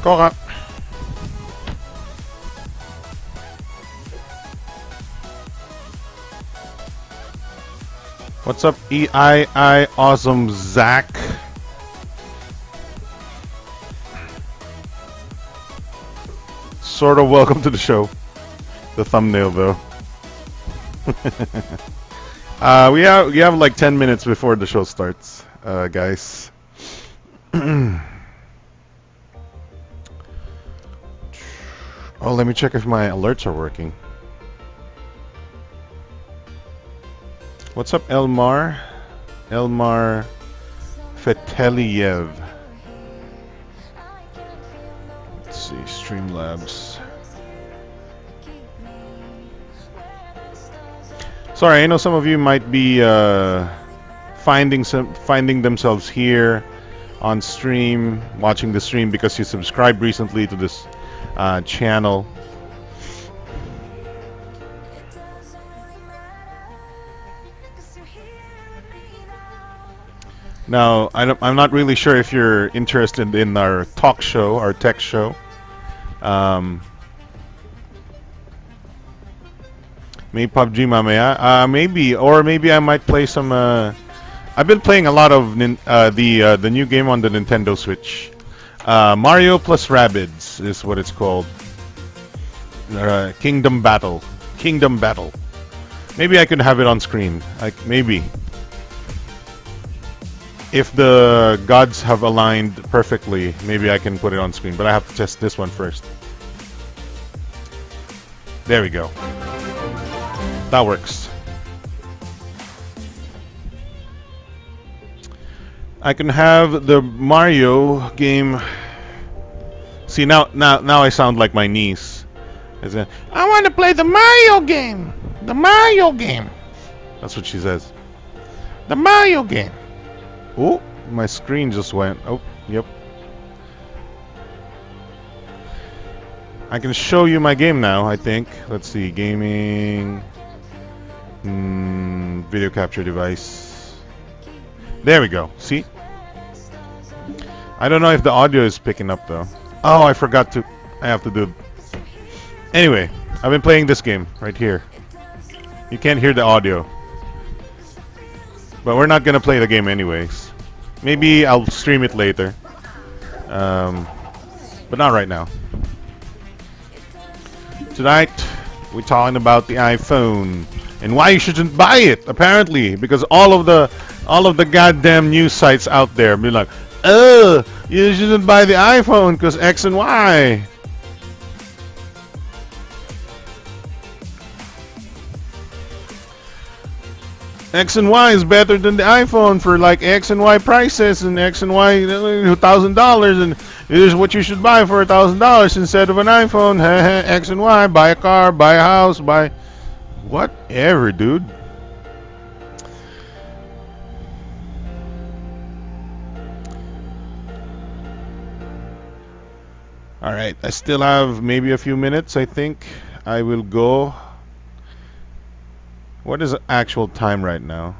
Koka. What's up, EII Awesome Zach? Sort of welcome to the show. The thumbnail, though. We have like 10 minutes before the show starts, guys. Oh, let me check if my alerts are working. What's up, Elmar? Elmar Feteliev. Let's see, Streamlabs. Sorry, I know some of you might be finding themselves here on stream, watching the stream because you subscribed recently to this channel. Now, I'm not really sure if you're interested in our talk show, our tech show. Maybe PUBG mamaya. Maybe, or maybe I might play some. I've been playing a lot of the new game on the Nintendo Switch. Mario plus Rabbids is what it's called. Kingdom Battle. Kingdom Battle. Maybe I could have it on screen. Maybe. If the gods have aligned perfectly, maybe I can put it on screen. But I have to test this one first. There we go. That works. I can have the Mario game. See, now I sound like my niece. I want to play the Mario game. The Mario game. That's what she says. The Mario game. Oh, my screen just went. Oh, yep. I can show you my game now, I think. Let's see. Gaming. Video capture device. There we go. See? I don't know if the audio is picking up, though. Oh, I forgot to. I have to do. Anyway, I've been playing this game right here. You can't hear the audio. But we're not going to play the game anyways. Maybe I'll stream it later. But not right now. Tonight, we're talking about the iPhone and why you shouldn't buy it, apparently. Because all of the goddamn news sites out there be like, oh, you shouldn't buy the iPhone because X and Y. X and Y is better than the iPhone for like X and Y prices, and X and Y $1,000, and here's what you should buy for $1,000 instead of an iPhone. X and Y, buy a car, buy a house, buy whatever, dude. All right, I still have maybe a few minutes. I think I will go. What is the actual time right now?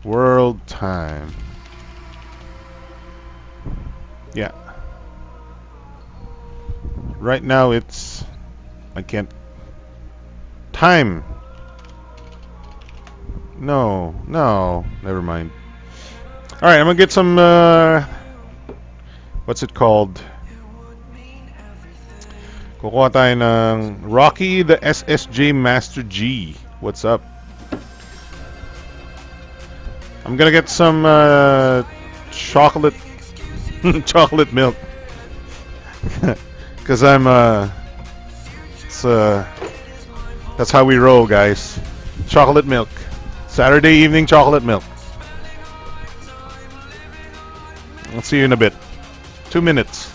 World time. Yeah. Right now it's... I can't... Time! No, never mind. Alright, I'm gonna get some... what's it called? Kukuha tayo ng Rocky the SSJ Master G. What's up? I'm gonna get some chocolate chocolate milk. Cause I'm that's how we roll, guys. Chocolate milk. Saturday evening chocolate milk. I'll see you in a bit. 2 minutes.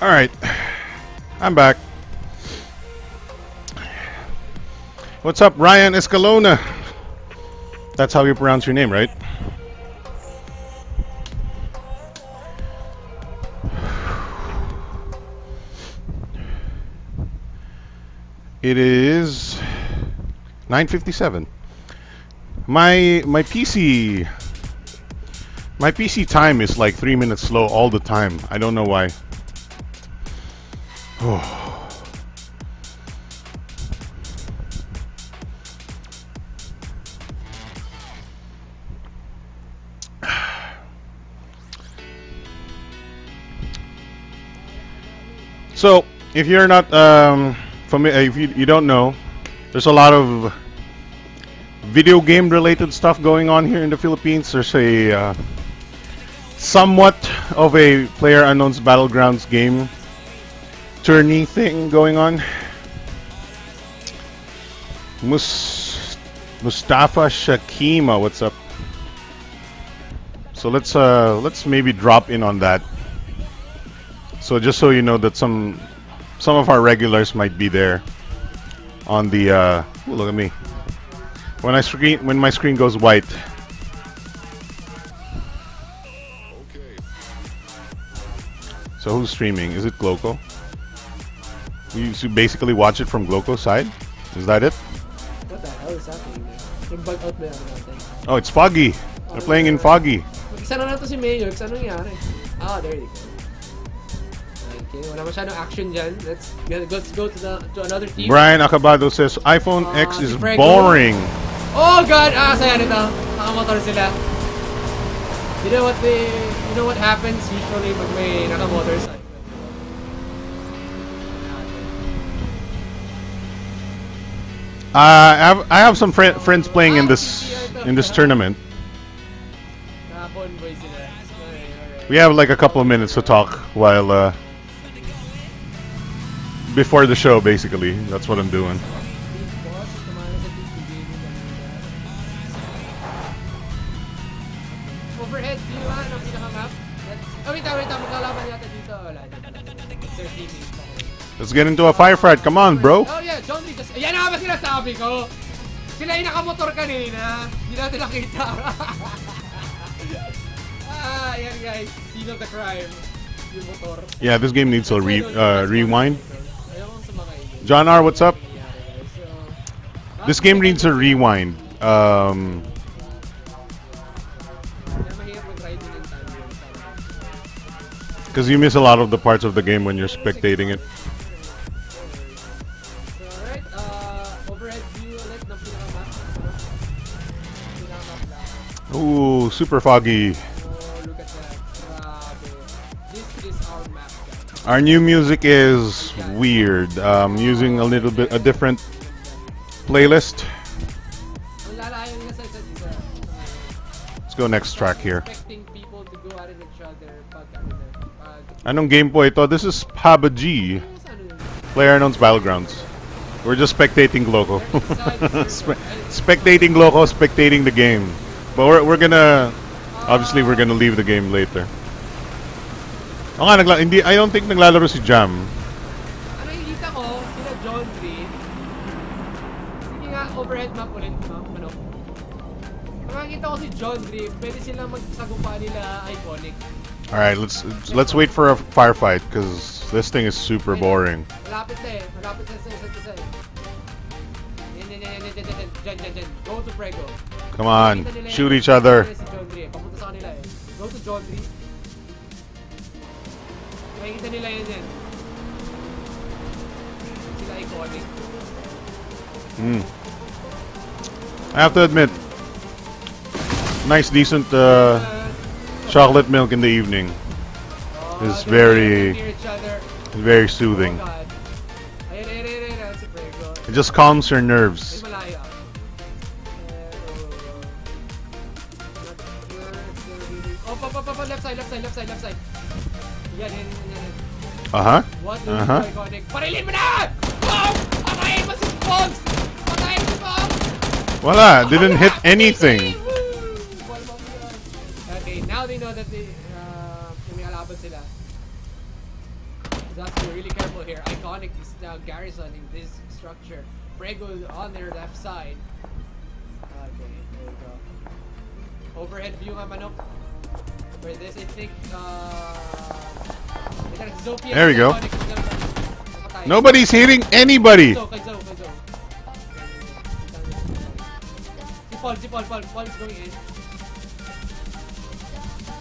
Alright. I'm back. What's up, Ryan Escalona? That's how you pronounce your name, right? It is 9:57. My PC time is like 3 minutes slow all the time. I don't know why. Oh. So, if you're not if you don't know, there's a lot of video game related stuff going on here in the Philippines. There's a somewhat of a PlayerUnknown's Battlegrounds game tourney thing going on. Mustafa Shakima, what's up? So let's maybe drop in on that. So just so you know that some of our regulars might be there on the ooh, look at me. When my screen goes white. So who's streaming? Is it Gloco? You should basically watch it from Gloco's side? Is that it? What the hell is happening there? Oh, it's Foggy. They're playing in Foggy. Mag-isa na to si Mayo. Ano nangyari? Ah, there you go. Okay, wala masyadong action dyan. Let's go to another team. Brian Acabado says iPhone X is boring. Oh God! Saya nito. Nakamotor sila. You know what happens usually pag may nakamotor sa. I have some friends playing in this tournament. We have like a couple of minutes to talk while before the show, basically. That's what I'm doing. Overhead view ng pinaka-map. Oh, wait, magkalaban yata dito. Let's get into a firefight. Come on, bro. Oh yeah, John Lee just... Yan na ba sinasabi ko? Sila yung nakamotor kanina. Hindi natin nakita. Yan guys. Scene of the crime. Yung motor. Yeah, this game needs a rewind. John R, what's up? This game needs a rewind. Because you miss a lot of the parts of the game when you're spectating it. Ooh, super foggy. Look at that. This is our map, guys. Our new music is weird. Using a different playlist. Let's go next track here. Anong game po ito? This is PUBG. PlayerUnknown's Battlegrounds. We're just spectating Gloco. Spectating Gloco, spectating the game. But we're gonna obviously we're gonna leave the game later. Oh nga, I don't think naglalaro si Jam. Ano nakikita ko, sila John Lee. Sige nga, overhead map ulit, ma'am. Ano? Nakikita ko si John Lee, pwede silang magsagumpa nila iconic. Alright, let's wait for a firefight because this thing is super boring. Malapit na eh. Malapit na sa isa't isa eh. Dyan. Go to Prego. Come on, shoot each other. Papunta sa kanila eh. Go to John Lee. Makikita nila yan. Sila iconic. I have to admit, nice decent chocolate milk in the evening is very soothing. It just calms your nerves. Left side. Yan. What is iconic? Parilin mo na! Boom! Patayin mo si Pogs! Patayin si Pogs! Voila! Didn't hit anything. Okay, now they know that may kalaban sila. have to be really careful here. Iconic is now garrisoning this structure. Prego on their left side. Okay, there we go. Overhead view nga manok. For this, I think, there we go. Nobody's hitting anybody. Paul is going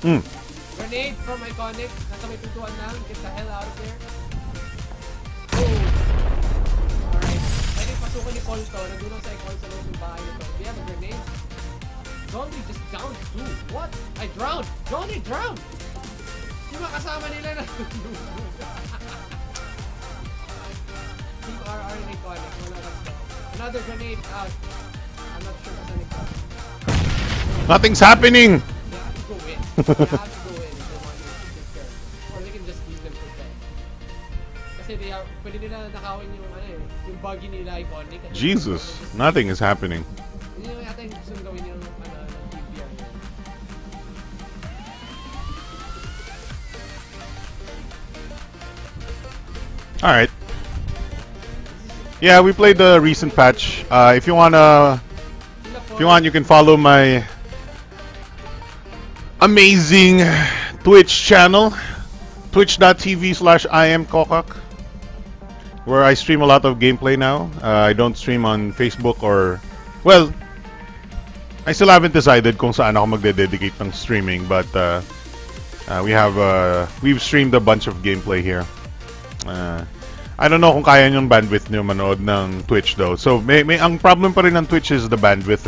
in. Grenade from Iconic. Nasa may pintuan lang. Get the hell out of there. Oh. Alright. Pwedeng pasukan ni Paul to. Nandun sa Iconic sa loob ng bahay nito. We have a grenade. Zombie just downed too. What? I drowned. Johnny drowned. Yung mga kasama nila na Team RR and Iconic. Wala lang daw. Another grenade out. I'm not sure kung saan ito. Nothing's happening. They have to go in. They have to go in if they want to take care. Or they can just leave them to dead. Kasi they are, pwede nila nakawin yung yung buggy nila Iconic. Jesus, nothing is happening. Yun yung yata yung gusto gawin yung TPR. Alright. Yeah, we played the recent patch. If you want, you can follow my amazing Twitch channel, twitch.tv/IamKokak, where I stream a lot of gameplay now. I don't stream on Facebook or, well, I still haven't decided kung saan ako magde-dedicate ng streaming, but we've streamed a bunch of gameplay here. I don't know kung kaya yung bandwidth nyo manood ng Twitch though. So ang problem pa rin ng Twitch is the bandwidth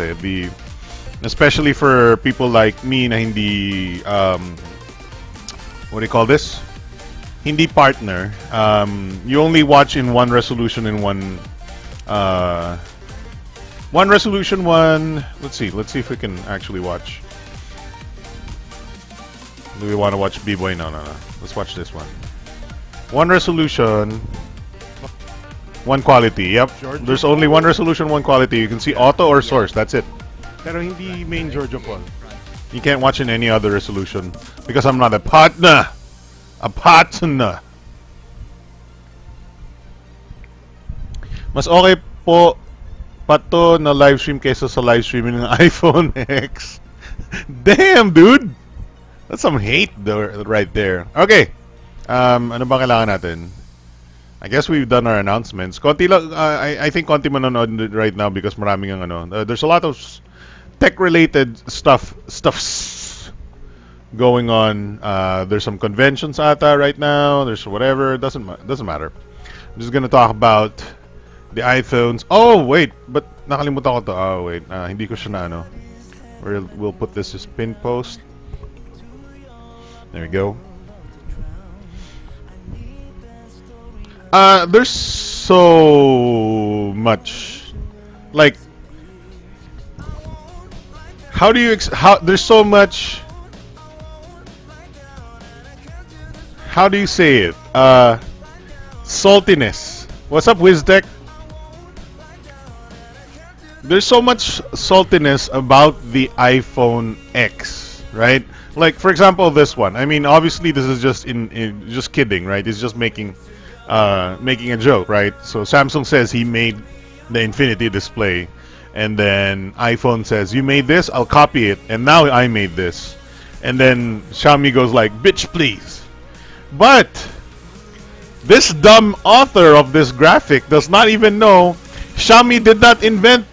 especially for people like me na hindi what do you call this? Hindi partner. You only watch in one resolution in one resolution, let's see if we can actually watch. Do we want to watch B-Boy? No. Let's watch this one. One resolution, one quality. Yep. There's only one resolution, one quality. You can see auto or source. That's it. Pero hindi main Giorgio Paul. You can't watch in any other resolution because I'm not a partner. A partner. Mas okay po pato na live stream kaysa sa live streaming ng iPhone X. Damn, dude. That's some hate right there. Okay. Ano bang kailangan natin? I guess we've done our announcements. Konti lang, I think konti manonood right now because maraming ang there's a lot of tech-related stuffs going on. There's some conventions ata right now. There's whatever. Doesn't matter. I'm just gonna talk about the iPhones. Oh wait, but nakalimutan ko to. Oh wait, hindi ko siya na We'll put this as pin post. There we go. There's so much, like, there's so much, how do you say it? Saltiness. What's up, WizTech? There's so much saltiness about the iPhone X, right? Like, for example, this one. I mean, obviously, this is just just kidding, right? It's just making a joke, right? So Samsung says he made the infinity display, and then iPhone says, you made this, I'll copy it, and now I made this. And then Xiaomi goes like, bitch please. But this dumb author of this graphic does not even know Xiaomi did not invent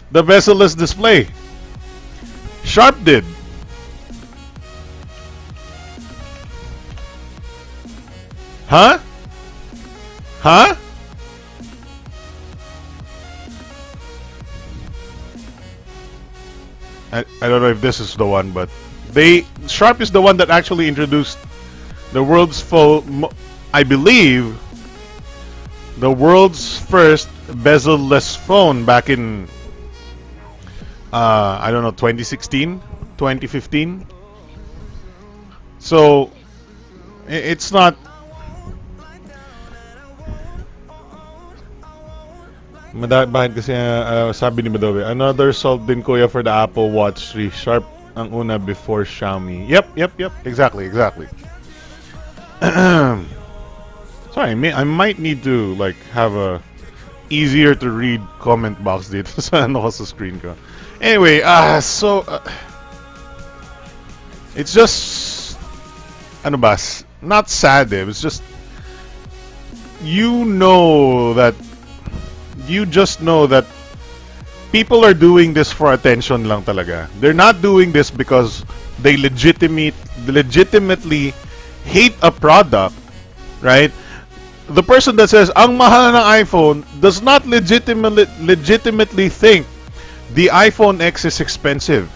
the bezel-less display. Sharp did. Huh? Huh? I don't know if this is the one, but Sharp is the one that actually introduced the world's I believe the world's first bezel-less phone back in I don't know, 2016, 2015. So it's not. Bakit kasi sabi ni Madobe, another salt din kuya for the Apple Watch 3. Sharp ang una before Xiaomi. Yep, exactly. Sorry, I might need to like have a easier to read comment box dito sa ano ko sa screen ko. Anyway, it's just ano ba? Not sad, it's just you just know that people are doing this for attention lang talaga. They're not doing this because they legitimately hate a product, right? The person that says ang mahal ng iPhone does not legitimately think the iPhone X is expensive.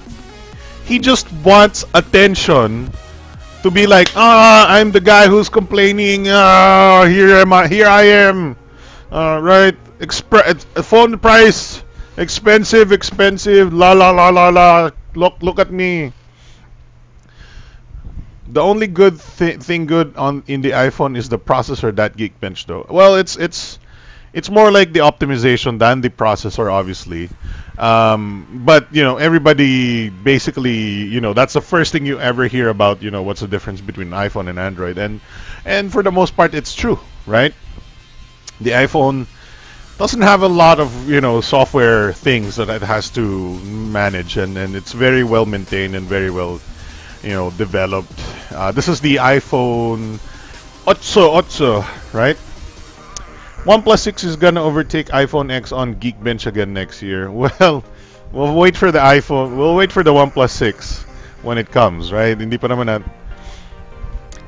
He just wants attention to be like, I'm the guy who's complaining. Here I am. Right? Phone price expensive. La la la la la. Look at me. The only good thing good in the iPhone is the processor, that Geekbench though. Well, it's more like the optimization than the processor, obviously. But everybody basically, that's the first thing you ever hear about. What's the difference between iPhone and Android, and for the most part, it's true, right? The iPhone doesn't have a lot of software things that it has to manage, and it's very well maintained and very well developed. This is the iPhone 8, right? OnePlus 6 is gonna overtake iPhone X on Geekbench again next year. Well, we'll wait for the iPhone. We'll wait for the OnePlus 6 when it comes, right? Hindi pa naman na.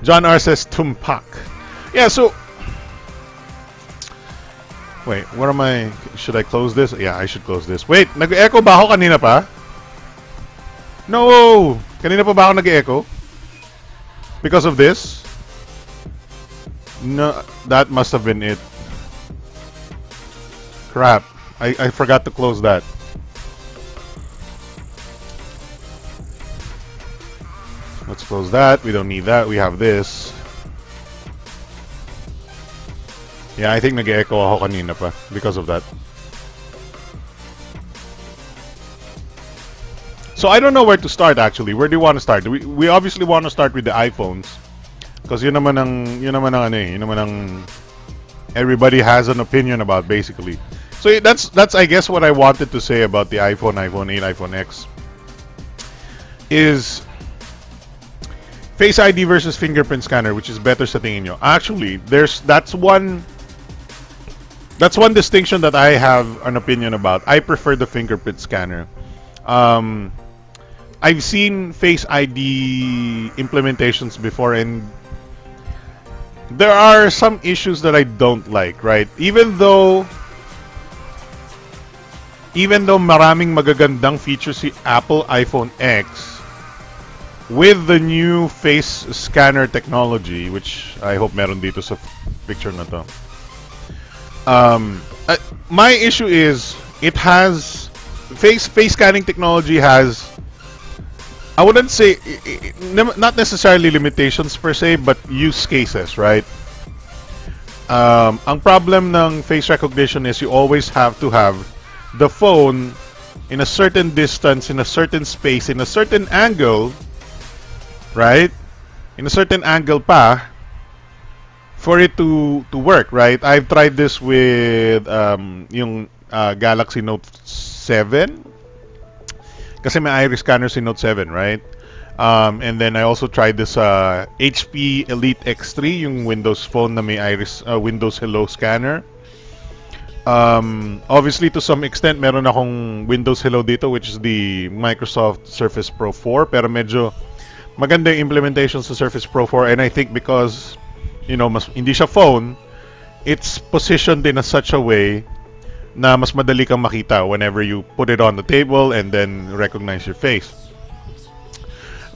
John R says Tumpak. Yeah, so wait, where am I? Should I close this? Yeah, I should close this. Wait, nag-echo ba ako kanina pa? No! Kanina pa ba ako nag-echo? Because of this? No, that must have been it. Crap. I forgot to close that. Let's close that. We don't need that. We have this. Yeah, I think nag-echo ako kanina pa because of that. So I don't know where to start actually. Where do you want to start? We obviously want to start with the iPhones because yun naman ang everybody has an opinion about basically. So that's I guess what I wanted to say about the iPhone, iPhone 8, iPhone X is Face ID versus fingerprint scanner, which is better sa tingin nyo. Actually, that's one distinction that I have an opinion about. I prefer the fingerprint scanner. I've seen Face ID implementations before, and there are some issues that I don't like, right? Even though maraming magagandang features si Apple iPhone X with the new face scanner technology, which I hope meron dito sa picture na to. My issue is it has face scanning technology has, I wouldn't say not necessarily limitations per se, but use cases, right? Ang problem ng face recognition is you always have to have the phone in a certain distance, in a certain space, in a certain angle, right? In a certain angle pa for it to work, right? I've tried this with yung Galaxy Note 7 kasi may iris scanner si Note 7, right? And then I also tried this HP Elite X3, yung Windows phone na may iris Windows Hello scanner. Obviously to some extent meron akong Windows Hello dito, which is the Microsoft Surface Pro 4, pero medyo maganda yung implementation sa Surface Pro 4, and I think because mas hindi siya phone, it's positioned in such a way na mas madali kang makita whenever you put it on the table and then recognize your face.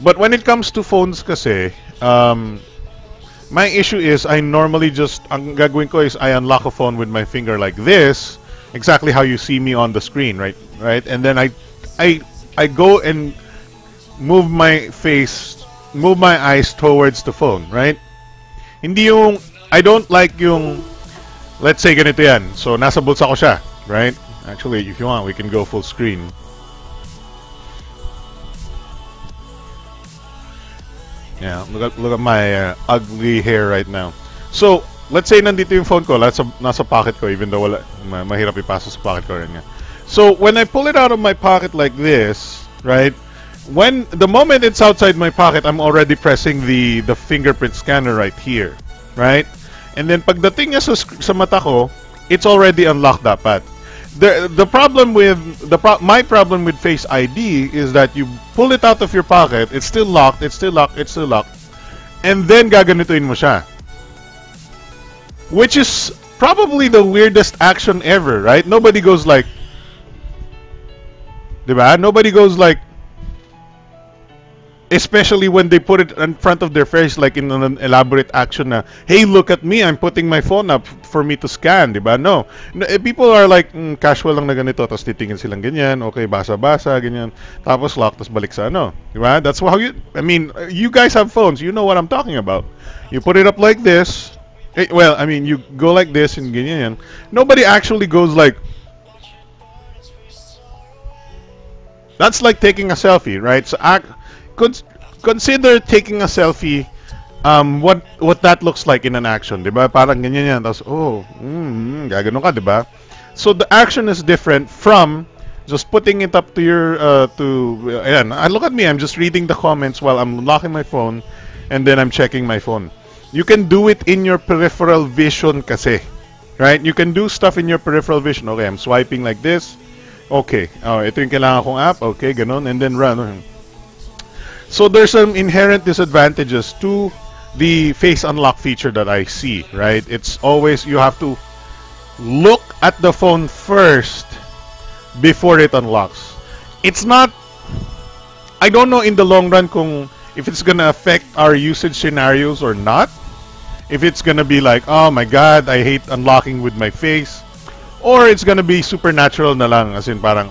But when it comes to phones kasi, my issue is I normally ang gagawin ko is I unlock a phone with my finger like this, exactly how you see me on the screen, right? And then I go and move my eyes towards the phone, right? Hindi yung, I don't like yung, let's say ganito yan. So nasa bulsa ko siya, right? Actually, if you want, we can go full screen. Yeah, look at my ugly hair right now. So let's say nandito yung phone ko, nasa pocket ko, even though mahirap ipasok sa pocket ko rin nga. So when I pull it out of my pocket like this, right? When the moment it's outside my pocket, I'm already pressing the fingerprint scanner right here, right? And then pagdating niya sa mata ko, it's already unlocked dapat. The problem with my problem with Face ID is that you pull it out of your pocket, it's still locked, it's still locked, it's still locked, and then gaganituin mo siya. Which is probably the weirdest action ever, right? Nobody goes like, diba? Nobody goes like, especially when they put it in front of their face like in an elaborate action na, hey, look at me, I'm putting my phone up for me to scan, diba? No. People are like, casual lang na ganito, tapos titingin silang ganyan, okay, basa-basa, ganyan, tapos lock, tapos balik sa ano, diba? That's how I mean, you guys have phones, you know what I'm talking about. You put it up like this, well, I mean, you go like this and ganyan. Nobody actually goes like, that's like taking a selfie, right? So consider taking a selfie, what that looks like in an action, diba? Parang ganyan yan, tapos, gaganon ka, diba? So the action is different from just putting it up to your, ayan, look at me, I'm just reading the comments while I'm locking my phone, and then I'm checking my phone. You can do it in your peripheral vision kasi, right? You can do stuff in your peripheral vision. Okay, I'm swiping like this. Okay, ito yung kailangan kong app. Okay, ganon, and then run. So there's some inherent disadvantages to the face unlock feature that I see, right? It's always, you have to look at the phone first before it unlocks. It's not, I don't know in the long run if it's gonna affect our usage scenarios or not. If it's gonna be like, oh my god, I hate unlocking with my face, or it's gonna be supernatural na lang, as in parang,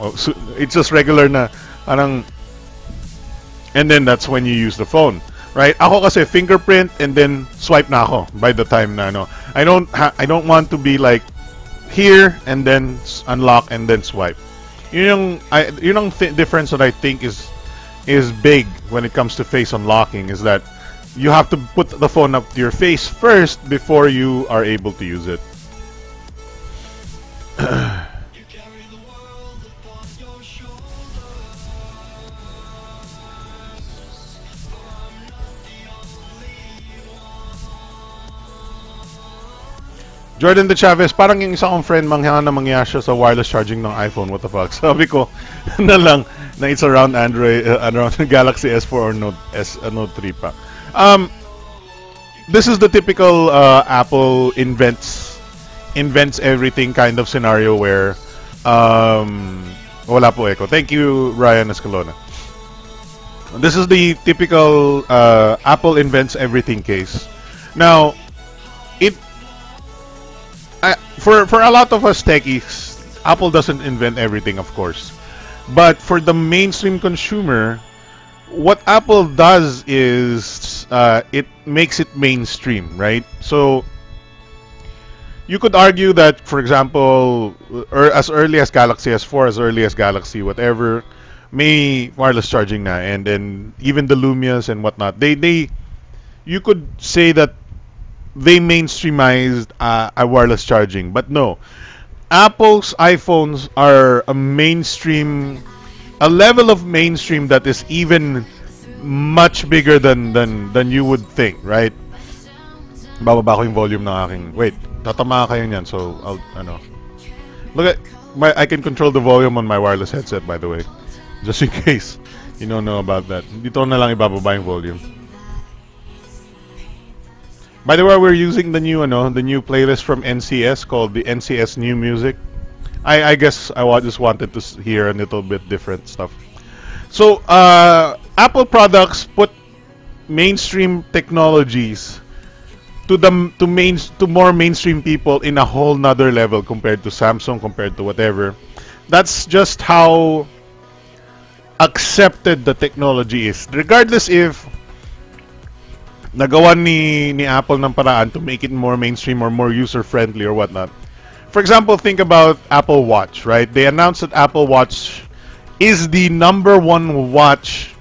it's just regular na, parang, and then that's when you use the phone, right? Ako kasi fingerprint and then swipe na ako by the time na ano. I don't want to be like here and then unlock and then swipe. Yun yung difference that I think is big when it comes to face unlocking, is that you have to put the phone up to your face first before you are able to use it. Jordan De Chavez, parang yung isa kong friend mangha na mangya siya sa wireless charging ng iPhone. What the fuck? Sabi ko na lang na it's around Android, around Galaxy S4 or Note 3 pa. This is the typical Apple invents everything kind of scenario where wala po echo. Thank you, Ryan Escalona. This is the typical Apple invents everything case. Now, for a lot of us techies, Apple doesn't invent everything, of course. But for the mainstream consumer, what Apple does is it makes it mainstream, right? So you could argue that, for example, as early as Galaxy S4, as early as Galaxy whatever, may wireless charging na, and then even the Lumias and whatnot, you could say that they mainstreamized a wireless charging, but no. Apple's iPhones are a level of mainstream that is even much bigger than you would think, right? Bababa ko yung volume ng aking. Wait, tatama kayo niyan, so look at I can control the volume on my wireless headset, by the way, just in case you don't know about that. Dito na lang ibababa yung volume. By the way, we're using the new playlist from NCS called the NCS New Music. I guess I just wanted to hear a little bit different stuff. So, Apple products put mainstream technologies to more mainstream people in a whole nother level compared to Samsung, compared to whatever. That's just how accepted the technology is. Regardless if nagawa ni Apple ng paraan to make it more mainstream or more user-friendly or whatnot. For example, think about Apple Watch, right? They announced that Apple Watch is the #1 watch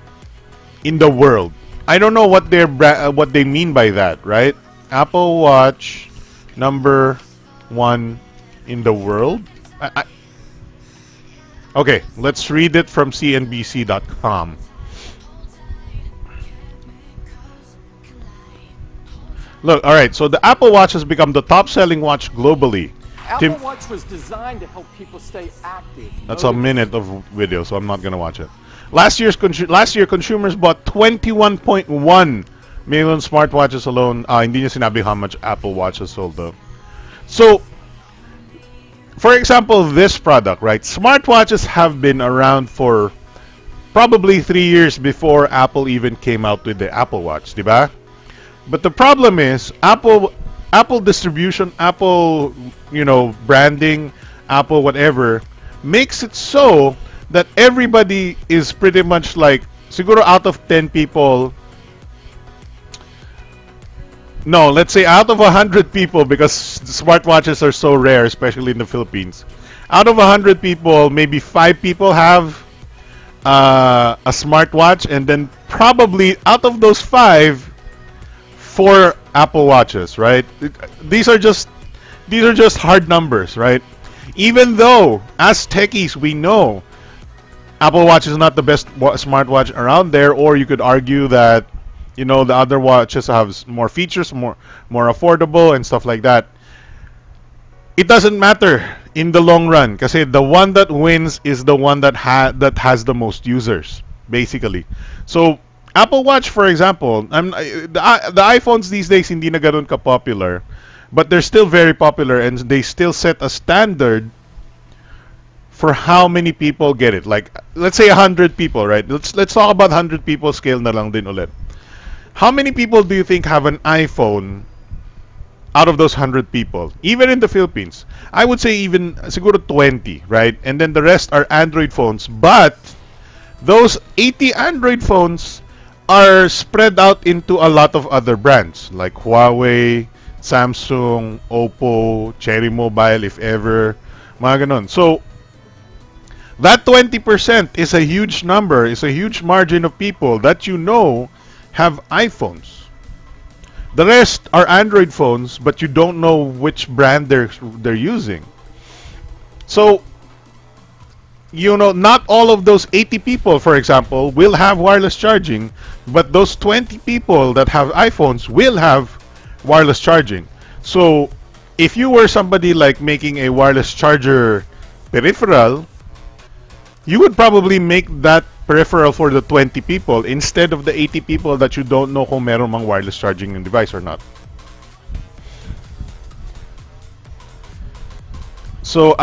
in the world. I don't know what they mean by that, right? Apple Watch number one in the world. Okay, let's read it from CNBC.com. Look, all right, so the Apple Watch has become the top-selling watch globally. Apple Watch was designed to help people stay active. That's a minute of video, so I'm not going to watch it. Last year, consumers bought 21.1 million smartwatches alone. Hindi niya sinabi how much Apple Watch has sold though. So, for example, this product, right? Smartwatches have been around for probably 3 years before Apple even came out with the Apple Watch, diba? But the problem is, Apple distribution, Apple, branding, Apple whatever, makes it so that everybody is pretty much like, siguro out of 10 people, no, let's say out of 100 people, because smartwatches are so rare, especially in the Philippines. Out of 100 people, maybe 5 people have a smartwatch, and then probably out of those 5, 4 Apple Watches, right? These are just hard numbers, right? Even though, as techies, we know Apple Watch is not the best smartwatch around there, or you could argue that, the other watches have more features, more affordable and stuff like that. It doesn't matter in the long run, kasi the one that wins is the one that has the most users, basically. So Apple Watch, for example, the iPhones these days hindi na ganun ka-popular, but they're still very popular, and they still set a standard for how many people get it. Like, let's say 100 people, right? Let's talk about 100 people scale na lang din ulit. How many people do you think have an iPhone out of those 100 people? Even in the Philippines, I would say even siguro 20, right? And then the rest are Android phones, but those 80 Android phones are spread out into a lot of other brands like Huawei, Samsung, Oppo, Cherry Mobile, if ever, mga ganon. So that 20% is a huge number, is a huge margin of people that have iPhones. The rest are Android phones, but you don't know which brand they're using. So, not all of those 80 people, for example, will have wireless charging, but those 20 people that have iPhones will have wireless charging. So, if you were somebody like making a wireless charger peripheral, you would probably make that peripheral for the 20 people instead of the 80 people that you don't know kung meron mang wireless charging in device or not. So,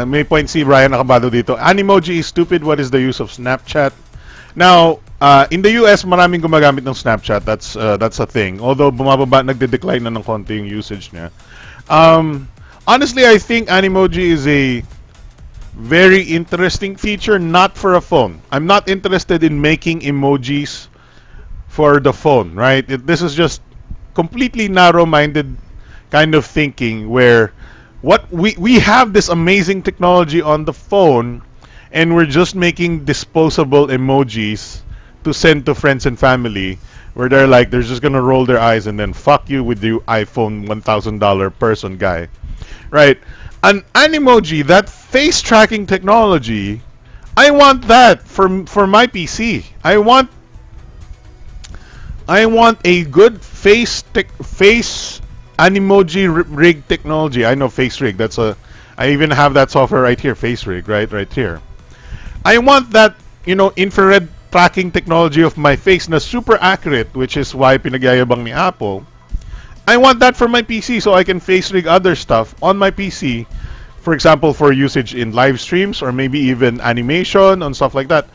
may point si Brian Nakabado dito. Animoji is stupid. What is the use of Snapchat? Now, in the US, maraming gumagamit ng Snapchat. That's a thing. Although bumababa, nagde-decline na ng konti yung usage niya. Honestly, I think Animoji is a very interesting feature, not for a phone. I'm not interested in making emojis for the phone, right? This is just completely narrow-minded kind of thinking where we have this amazing technology on the phone, and we're just making disposable emojis to send to friends and family, where they're just gonna roll their eyes and then fuck you with the iPhone $1,000 person guy, right? An Animoji, that face tracking technology, I want that for my PC. I want a good face Animoji rig technology. I know face rig. I even have that software right here, face rig, right here. I want that, infrared tracking technology of my face na super accurate, which is why pinagyayabang ni Apple. I want that for my PC so I can face rig other stuff on my PC. For example, for usage in live streams or maybe even animation and stuff like that.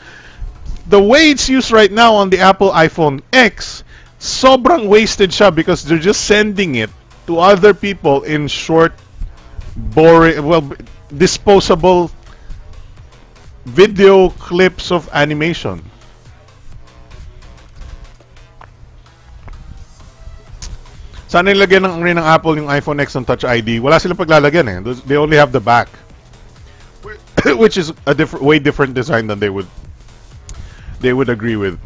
The way it's used right now on the Apple iPhone X, sobrang wasted siya because they're just sending it to other people in short, boring, disposable video clips of animation. Sana nilagyan ng Apple yung iPhone X ng Touch ID. Wala silang paglalagyan eh. They only have the back, which is a way different design than they would agree with.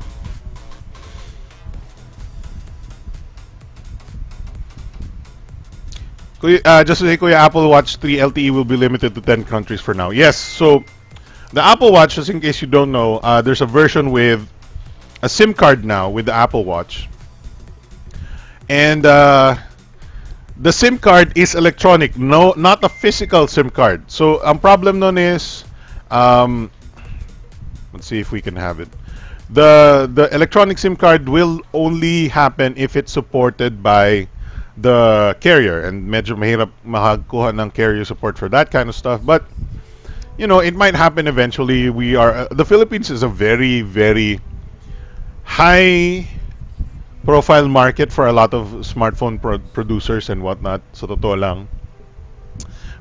Just to say, Kuya, Apple Watch 3 LTE will be limited to 10 countries for now. Yes, so the Apple Watch, just in case you don't know, there's a version with a SIM card now with the Apple Watch. And the SIM card is electronic, no, not a physical SIM card. So, ang problem nun is, let's see if we can have it. The electronic SIM card will only happen if it's supported by the carrier, and medyo mahirap makakuha ng carrier support for that kind of stuff, but you know, it might happen eventually. The Philippines is a very, very high profile market for a lot of smartphone producers and whatnot. So totoo lang,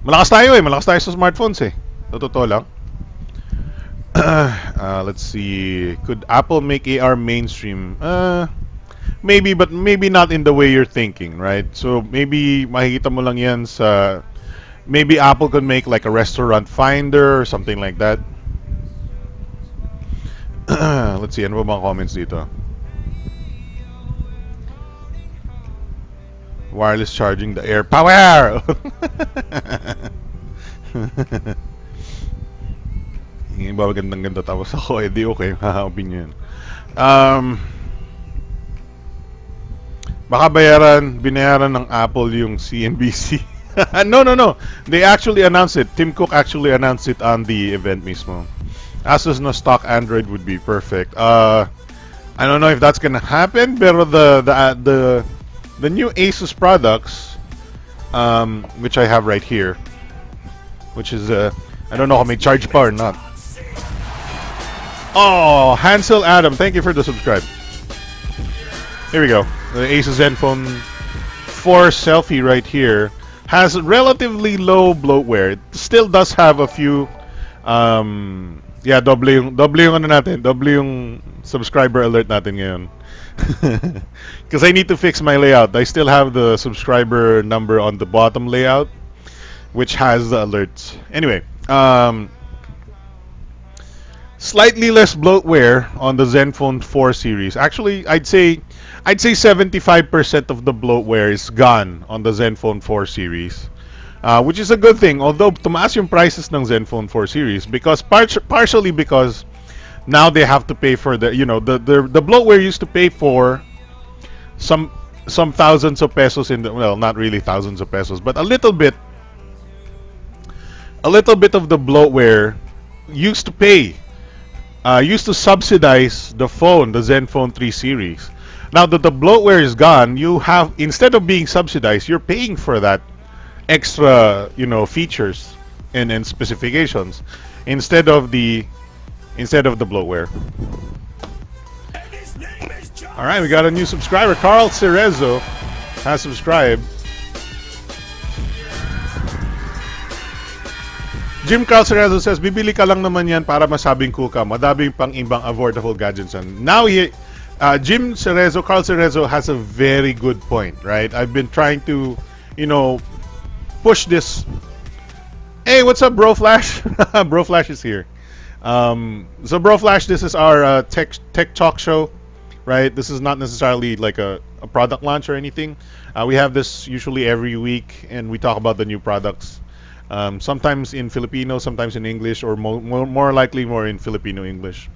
malakas tayo sa smartphones eh. So totoo lang. Let's see, could Apple make AR mainstream? Maybe, but maybe not in the way you're thinking, right? So maybe makikita mo lang yan sa, maybe Apple could make like a restaurant finder or something like that. Let's see, ano ba mga comments dito? Wireless charging, the air power. Hindi ba magandang-ganda tapos ako, di okay, opinion. Baka binayaran ng Apple yung CNBC. No. They actually announced it. Tim Cook actually announced it on the event mismo. Asus na stock Android would be perfect. I don't know if that's gonna happen, pero the new Asus products, which I have right here, which is I don't know how may charge power or not. Oh, Hansel Adam, thank you for the subscribe. Here we go. The Asus Zenfone 4 selfie right here has relatively low bloatware. It still does have a few, yeah, double yung ano natin, double yung subscriber alert natin ngayon. Because I need to fix my layout. I still have the subscriber number on the bottom layout, which has the alerts. Anyway, slightly less bloatware on the Zenfone 4 series. Actually, I'd say 75% of the bloatware is gone on the Zenfone 4 series, which is a good thing. Although tumaas yung prices ng Zenfone 4 series because partially because now they have to pay for the, you know, the bloatware used to pay for some thousands of pesos in the, well, not really thousands of pesos, but a little bit of the bloatware used to pay, used to subsidize the phone, the Zenfone 3 series. Now that the bloatware is gone, you have, instead of being subsidized, you're paying for that extra, you know, features and specifications instead of the bloatware. All right, we got a new subscriber. Carl Cerezo has subscribed. Jim Carl Cerezo says, bibili ka lang naman yan para masabing cool ka. Madaming pang ibang affordable gadgets. And now Jim Cerezo, Carl Cerezo has a very good point, right? I've been trying to, you know, push this. Hey, what's up, Bro Flash? Bro Flash is here. So Bro Flash, this is our tech talk show, right? This is not necessarily like a product launch or anything. We have this usually every week, and we talk about the new products. Sometimes in Filipino, sometimes in English, or more likely more in Filipino English.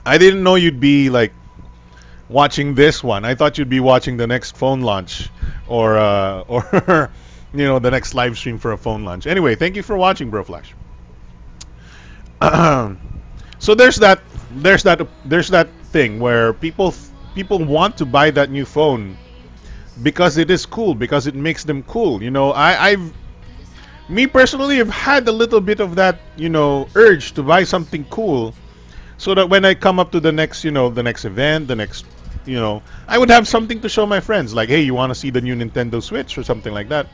I didn't know you'd be like watching this one. I thought you'd be watching the next phone launch or you know, the next live stream for a phone launch. Anyway, thank you for watching, Bro Flash. So there's that thing where people want to buy that new phone because it is cool, because it makes them cool. You know, me personally have had a little bit of that, you know, urge to buy something cool, so that when I come up to the next, you know, the next event, the next, you know, I would have something to show my friends. Like, hey, you want to see the new Nintendo Switch or something like that?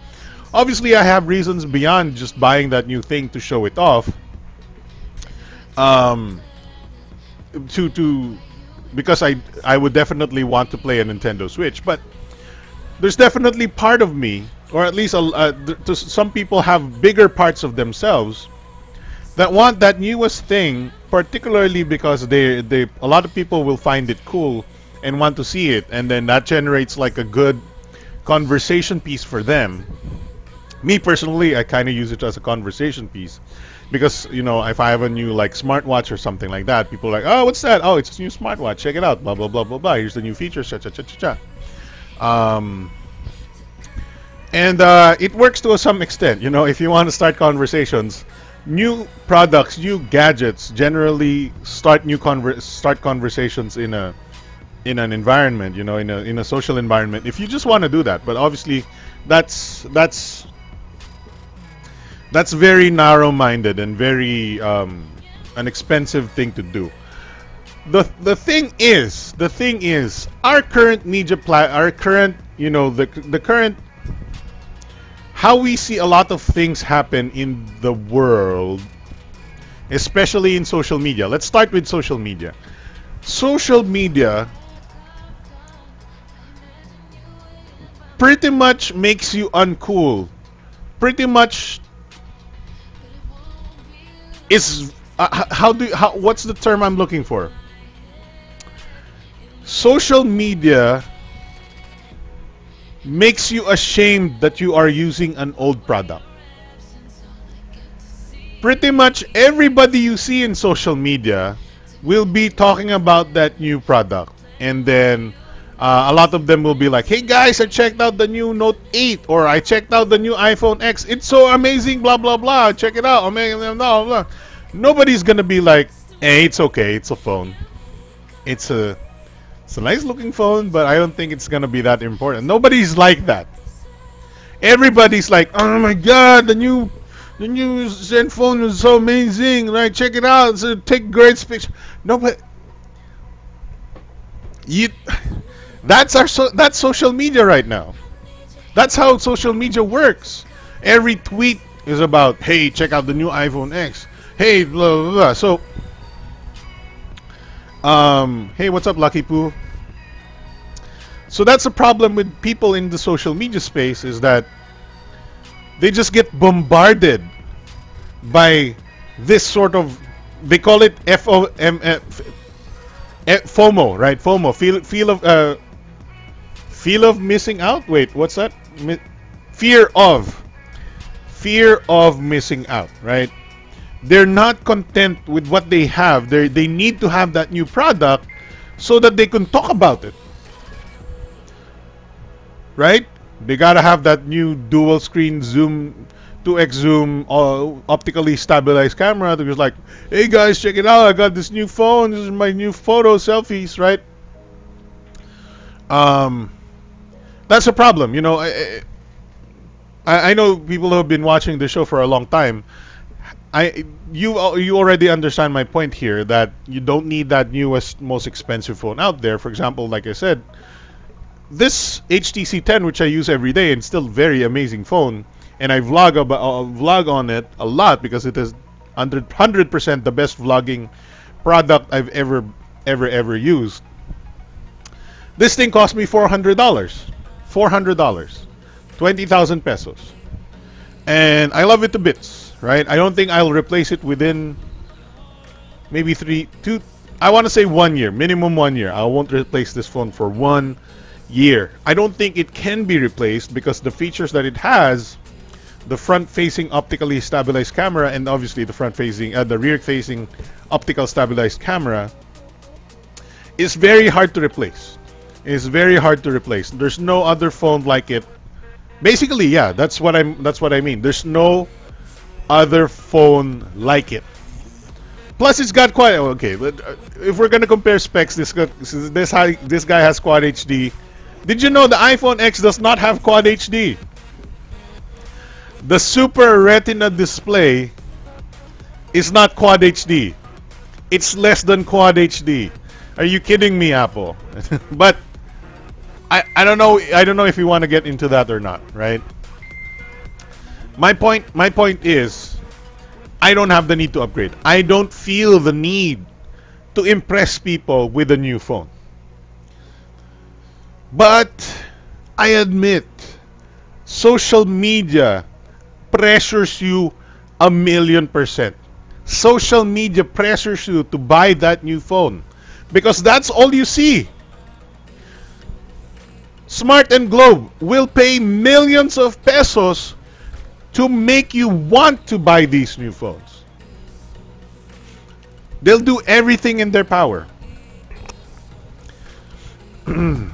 Obviously, I have reasons beyond just buying that new thing to show it off. Because I would definitely want to play a Nintendo Switch, but there's definitely part of me, or at least some people have bigger parts of themselves that want that newest thing, particularly because a lot of people will find it cool, and want to see it, and then that generates like a good conversation piece for them. Me personally, I kind of use it as a conversation piece because, you know, if I have a new like smartwatch or something like that, people are like, oh, what's that? Oh, it's a new smartwatch. Check it out. Blah blah blah blah blah. Here's the new features. Cha cha cha cha cha. And it works to some extent. You know, if you want to start conversations, new products, new gadgets generally start conversations in an environment. You know, in a social environment. If you just want to do that, but obviously, that's very narrow-minded and very an expensive thing to do. The thing is, our current media you know, the current, how we see a lot of things happen in the world, especially in social media. Let's start with social media. Social media pretty much makes you uncool. Pretty much is what's the term I'm looking for? Social media makes you ashamed that you are using an old product. Pretty much everybody you see in social media will be talking about that new product, and then a lot of them will be like, hey guys, I checked out the new Note 8, or I checked out the new iPhone X, it's so amazing, blah blah blah, check it out. I mean, blah, blah. Nobody's gonna be like, hey, it's okay, it's a phone, it's a nice looking phone, but I don't think it's gonna be that important. Nobody's like that. Everybody's like, oh my god, the new Zen phone is so amazing, right? Check it out, so take great pictures. No, but that's social media right now. That's how social media works. Every tweet is about, hey, check out the new iPhone X. Hey, blah blah blah. So, hey, what's up, Lucky Poo? So that's a problem with people in the social media space, is that they just get bombarded by this sort of, they call it FOMO, right? FOMO, feel of missing out. Wait, what's that? Fear of missing out, right? They're not content with what they have. They need to have that new product so that they can talk about it, right? They gotta have that new dual screen zoom, 2x zoom, optically stabilized camera. They're just like, hey guys, check it out, I got this new phone, this is my new photo selfies, right? That's a problem. You know, I know people who have been watching the show for a long time. You already understand my point here, that you don't need that newest, most expensive phone out there. For example, like I said, this HTC 10, which I use every day, and still very amazing phone, and I vlog on it a lot because it is 100% the best vlogging product I've ever used. This thing cost me $400, $400, 20,000 pesos, and I love it to bits. Right? I don't think I'll replace it within maybe 1 year, minimum 1 year. I won't replace this phone for 1 year. I don't think it can be replaced because the features that it has, the front-facing optically stabilized camera, and obviously the rear-facing optical stabilized camera, is very hard to replace. It's very hard to replace. There's no other phone like it. Basically, yeah, that's what I mean. There's no other phone like it. Plus, it's got quad. Okay, but if we're gonna compare specs, this guy has Quad HD. Did you know the iPhone X does not have Quad HD? The Super Retina display is not Quad HD. It's less than Quad HD. Are you kidding me, Apple? But I don't know. I don't know if you want to get into that or not, right? My point is, I don't have the need to upgrade. I don't feel the need to impress people with a new phone. But I admit, social media pressures you 1,000,000%. Social media pressures you to buy that new phone because that's all you see. Smart and Globe will pay millions of pesos to make you want to buy these new phones. They'll do everything in their power. And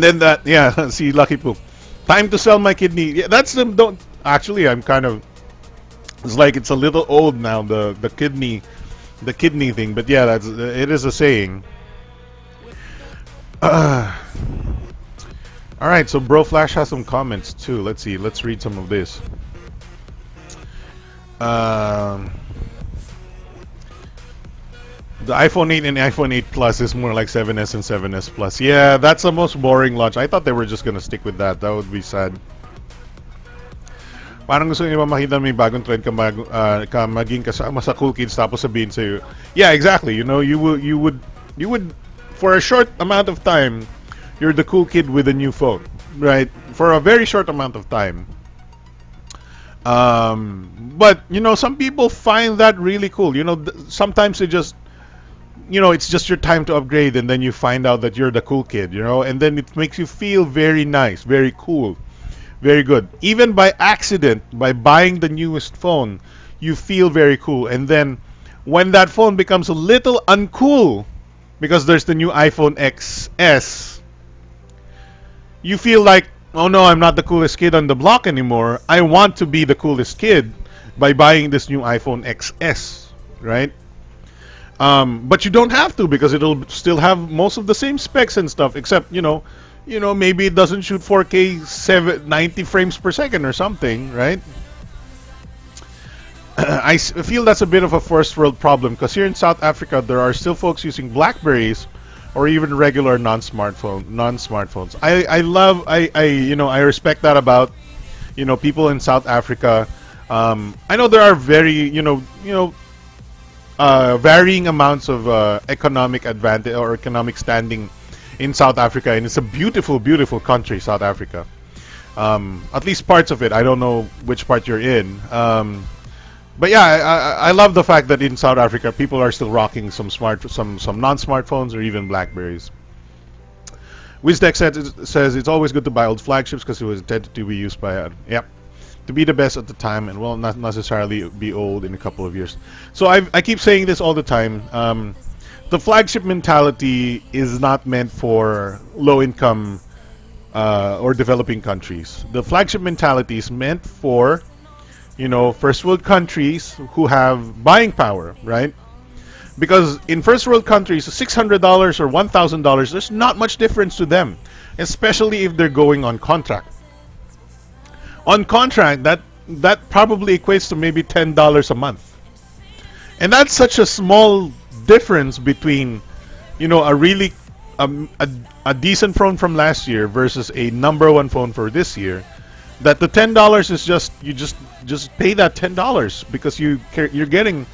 then that, yeah, see, Lucky Poop. Time to sell my kidney. Yeah, that's them. Don't actually. I'm kind of. It's like it's a little old now. The kidney thing. But yeah, it is a saying. All right, so Bro Flash has some comments too. Let's see. Let's read some of this. The iPhone 8 and iPhone 8 Plus is more like 7S and 7S Plus. Yeah, that's the most boring launch. I thought they were just gonna stick with that. That would be sad. Parang gusto niyo ba makita may bagong trend ka maging kasama sa cool kids tapos sabihin sa'yo. Yeah, exactly. You know, you would for a short amount of time, you're the cool kid with a new phone, right? For a very short amount of time. But you know, some people find that really cool. You know, sometimes they just, you know, it's just your time to upgrade, and then you find out that you're the cool kid, you know, and then it makes you feel very nice, very cool, very good. Even by accident, by buying the newest phone, you feel very cool. And then when that phone becomes a little uncool because there's the new iPhone XS, you feel like, oh no, I'm not the coolest kid on the block anymore. I want to be the coolest kid by buying this new iPhone XS, right? But you don't have to, because it'll still have most of the same specs and stuff, except, you know, maybe it doesn't shoot 4K 90 frames per second or something, right? I feel that's a bit of a first world problem, because here in South Africa there are still folks using Blackberries or even regular non-smartphones. I respect that about, you know, people in South Africa. I know there are very, varying amounts of economic advantage or economic standing in South Africa, and it's a beautiful, beautiful country, South Africa. At least parts of it. I don't know which part you're in. But yeah, I love the fact that in South Africa people are still rocking some non-smartphones or even Blackberries. WizTech says it's always good to buy old flagships because it was intended to be used by to be the best at the time, and will not necessarily be old in a couple of years. So I keep saying this all the time. The flagship mentality is not meant for low-income or developing countries. The flagship mentality is meant for, you know, first world countries who have buying power, right? Because in first world countries, $600 or $1,000, there's not much difference to them, especially if they're going on contract. On contract, that probably equates to maybe $10 a month, and that's such a small difference between, you know, a really a decent phone from last year versus a #1 phone for this year, that the $10 is just, you just pay that $10 because you're getting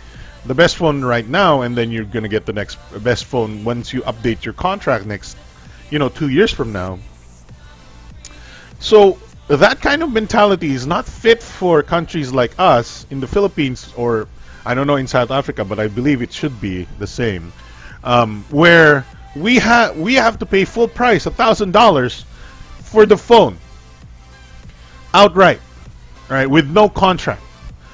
the best phone right now, and then you're gonna get the next best phone once you update your contract next, 2 years from now. So that kind of mentality is not fit for countries like us in the Philippines, or I don't know in South Africa, but I believe it should be the same, where we have to pay full price, $1,000 for the phone outright, right? With no contract,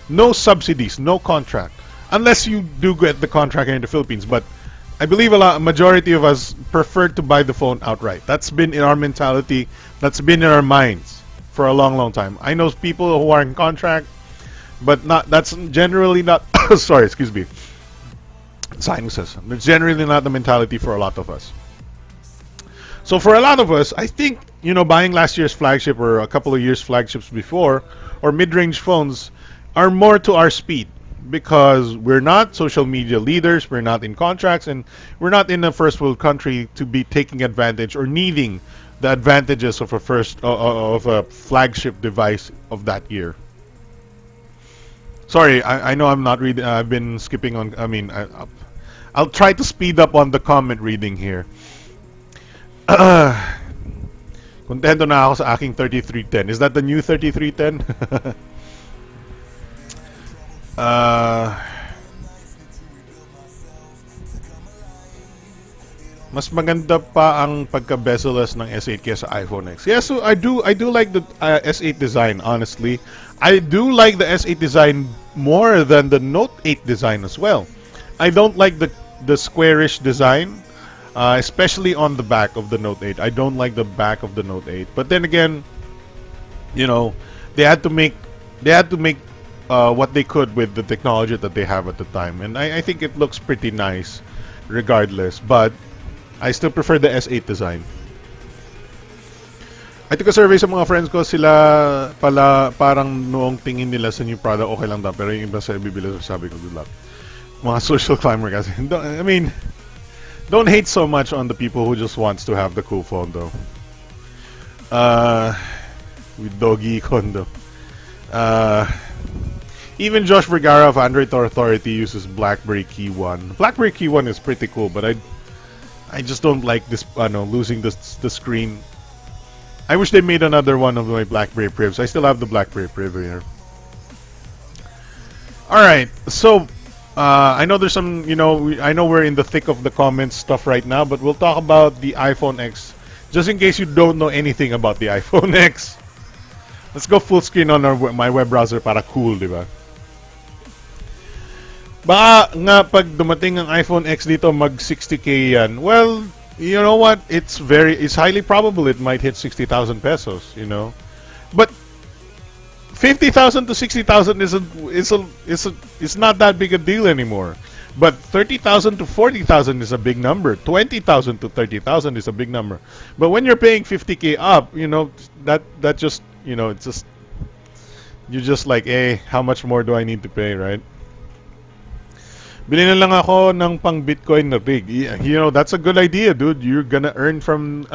no subsidies, no contract, unless you do get the contract here in the Philippines. But I believe a majority of us prefer to buy the phone outright. That's been in our mentality. That's been in our minds for a long, long time. I know people who are in contract, but that's generally not sorry, excuse me, sinuses. It's generally not the mentality for a lot of us. So for a lot of us, I think, buying last year's flagship or a couple of years flagships before, or mid-range phones, are more to our speed, because we're not social media leaders, we're not in contracts, and we're not in a first world country to be taking advantage or needing the advantages of a flagship device of that year. Sorry, I know I'm not reading. I've been skipping on. I'll try to speed up on the comment reading here. Kontento na ako sa aking 3310. Is that the new 3310? Mas maganda pa ang pagka-bezel-less ng S8 kaysa iPhone X. Yeah, so I do like the S8 design, honestly. I do like the S8 design more than the Note 8 design as well. I don't like the squarish design, especially on the back of the Note 8. I don't like the back of the Note 8. But then again, you know, they had to make what they could with the technology that they have at the time, and I think it looks pretty nice, regardless. But I still prefer the S8 design. I took a survey sa mga friends ko, sila pala parang noong tingin nila sa new product okay lang daw, pero yung iba sa bibili, sabi ko good luck. Mga social climber kasi. I mean, don't hate so much on the people who just wants to have the cool phone though. With Doggy Kondo. Even Josh Vergara of Android Authority uses BlackBerry Key 1. BlackBerry Key 1 is pretty cool, but I just don't like this, losing the screen. I wish they made another one of my BlackBerry Privs. I still have the BlackBerry Priv here. Alright, so I know there's some, I know we're in the thick of the comments stuff right now, but we'll talk about the iPhone X. Just in case you don't know anything about the iPhone X. Let's go full screen on my web browser para cool, di ba? Baka nga pag dumating ang iPhone X dito mag 60k yan. Well, you know what? It's highly probable it might hit 60,000 pesos, But 50,000 to 60,000 is not that big a deal anymore. But 30,000 to 40,000 is a big number. 20,000 to 30,000 is a big number. But when you're paying 50k up, that just, it's just, you're just like, hey, how much more do I need to pay, right? Bili na lang ako ng pang Bitcoin na rig. That's a good idea, dude. You're gonna earn from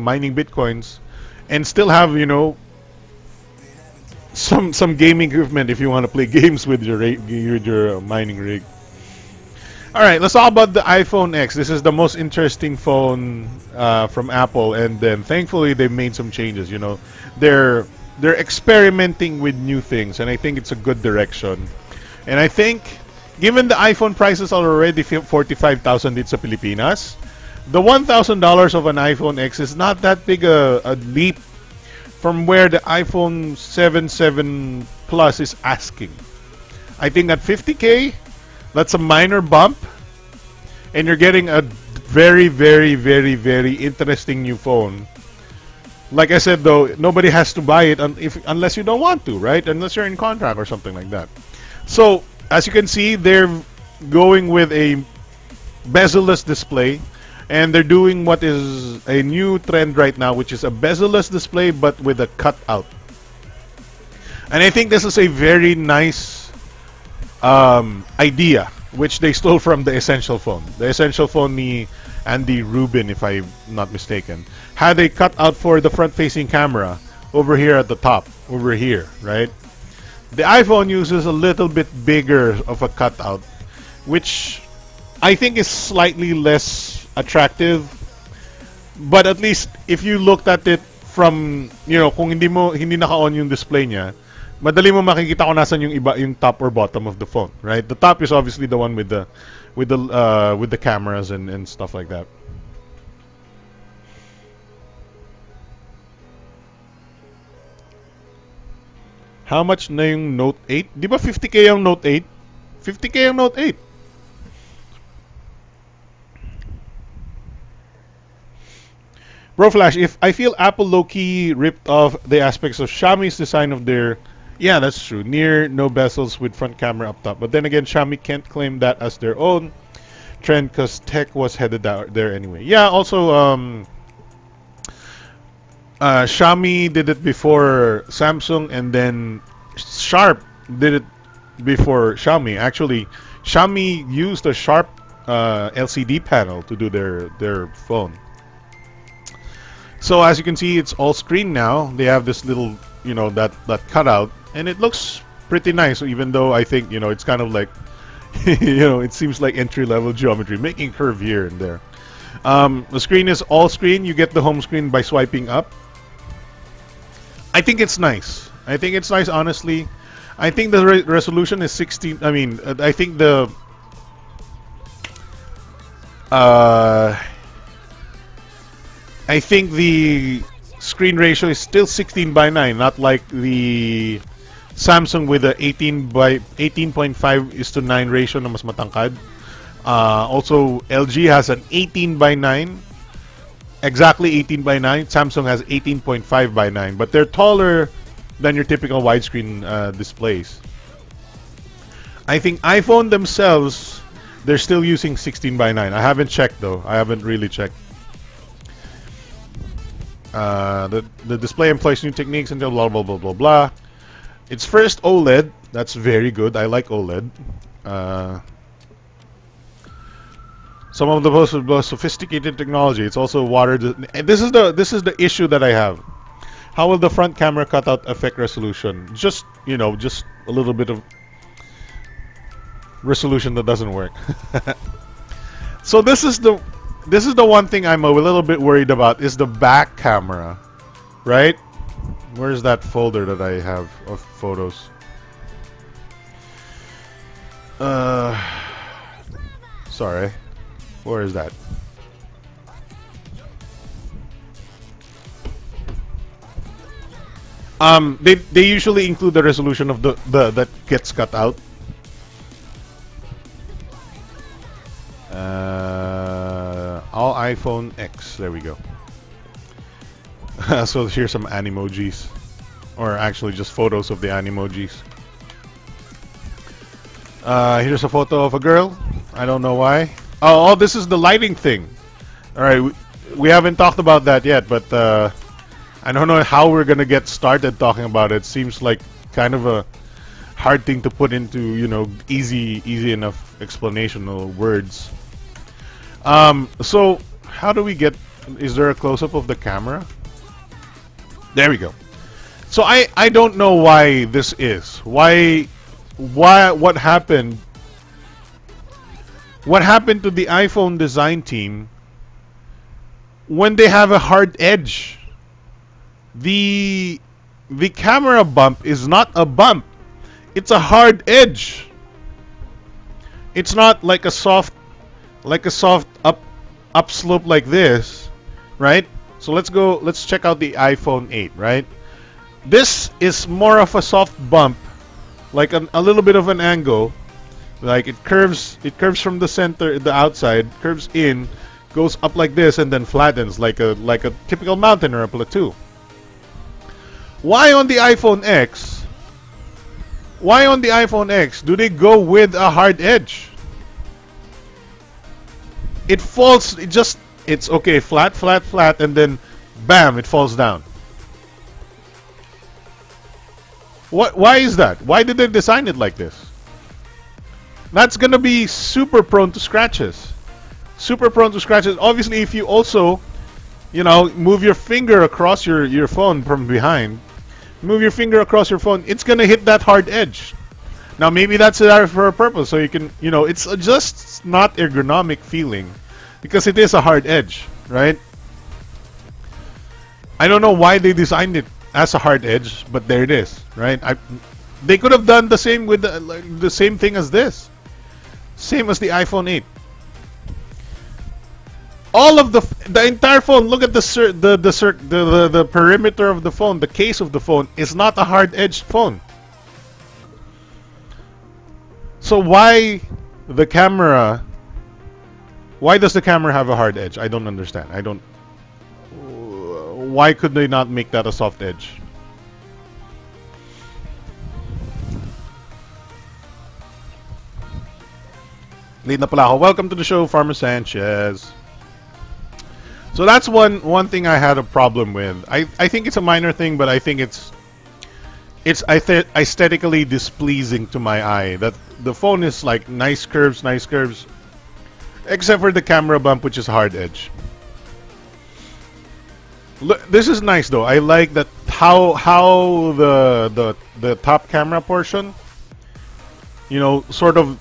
mining Bitcoins and still have, some gaming equipment if you want to play games with your mining rig. All right, let's talk about the iPhone X. This is the most interesting phone from Apple, and then thankfully they made some changes. They're experimenting with new things, and I think it's a good direction. And I think, given the iPhone prices are already 45,000 dito sa Pilipinas, the $1,000 of an iPhone X is not that big a leap from where the iPhone 7 Plus is asking. I think at 50k, that's a minor bump, and you're getting a very, very, very, very interesting new phone. Like I said, though, nobody has to buy it unless you don't want to, right? Unless you're in contract or something like that. So, as you can see, they're going with a bezel-less display, and they're doing what is a new trend right now, which is a bezel-less display but with a cutout. And I think this is a very nice idea, which they stole from the Essential phone. The Essential phone ni Andy Rubin, if I'm not mistaken, had a cutout for the front-facing camera over here at the top, over here, right? The iPhone uses a little bit bigger of a cutout, which I think is slightly less attractive. But at least if you looked at it from, kung hindi naka-on yung display niya, madali mo makikita kung nasan yung top or bottom of the phone, right? The top is obviously the one with the cameras and stuff like that. How much na yung Note 8? Di ba 50k yung Note 8? 50k yung Note 8. Bro Flash, if I feel Apple low-key ripped off the aspects of Xiaomi's design of their... Yeah, that's true. Near no bezels with front camera up top. But then again, Xiaomi can't claim that as their own trend because tech was headed out there anyway. Yeah, also... Xiaomi did it before Samsung, and then Sharp did it before Xiaomi. Actually, Xiaomi used a Sharp LCD panel to do their phone. So as you can see, it's all screen now. They have this little, that cutout, and it looks pretty nice. Even though I think, it's kind of like, it seems like entry-level geometry, making curve here and there. The screen is all screen. You get the home screen by swiping up. I think it's nice. I think it's nice, honestly. I think the resolution is 16. I mean, I think the I think the screen ratio is still 16:9, not like the Samsung with the 18.5:9 ratio na mas matangkad. Also, LG has an 18:9, exactly 18:9. Samsung has 18.5:9, but they're taller than your typical widescreen displays. I think iPhone themselves, they're still using 16:9. I haven't checked though. I haven't really checked. The display employs new techniques until blah blah blah blah blah. It's first OLED. That's very good. I like OLED. Some of the most sophisticated technology. It's also water. And this is the issue that I have. How will the front camera cut out effect resolution? Just just a little bit of resolution that doesn't work. So this is the one thing I'm a little bit worried about is the back camera, right? Where's that folder that I have of photos? Sorry. Where is that? They usually include the resolution of the that gets cut out. All iPhone X. There we go. So here's some Animojis, or actually just photos of the Animojis. Here's a photo of a girl. I don't know why. Oh, this is the lighting thing. All right, we haven't talked about that yet, but I don't know how we're gonna get started talking about it. Seems like kind of a hard thing to put into easy enough explanational words. So how do we get? Is there a close-up of the camera? There we go. So I don't know why this is. Why what happened? What happened to the iPhone design team when they have a hard edge? The camera bump is not a bump. It's a hard edge. It's not like a soft upslope like this, right? So let's check out the iPhone 8, right? This is more of a soft bump, like a little bit of an angle. Like it curves from the center, the outside, curves in, goes up like this, and then flattens like a typical mountain or a plateau. Why on the iPhone X? Why on the iPhone X do they go with a hard edge? It falls. It's okay, flat, and then bam, it falls down. Why is that? Why did they design it like this? That's gonna be super prone to scratches. Super prone to scratches. Obviously, if you also, move your finger across your phone from behind, move your finger across your phone, it's gonna hit that hard edge. Now, maybe that's there for a purpose, so you can, it's just not ergonomic feeling, because it is a hard edge, right? I don't know why they designed it as a hard edge, but there it is, right? They could have done the same with the same thing as this. Same as the iPhone 8. All of the entire phone. Look at the perimeter of the phone. The case of the phone is not a hard-edged phone. So why the camera? Why does the camera have a hard edge? I don't understand. Why could they not make that a soft edge? Late na pala ako. Welcome to the show, Farmer Sanchez. So that's one thing I had a problem with. I think it's a minor thing, but I think it's aesthetically displeasing to my eye. That the phone is like nice curves, except for the camera bump, which is hard edge. Look, this is nice though. I like that how the top camera portion, sort of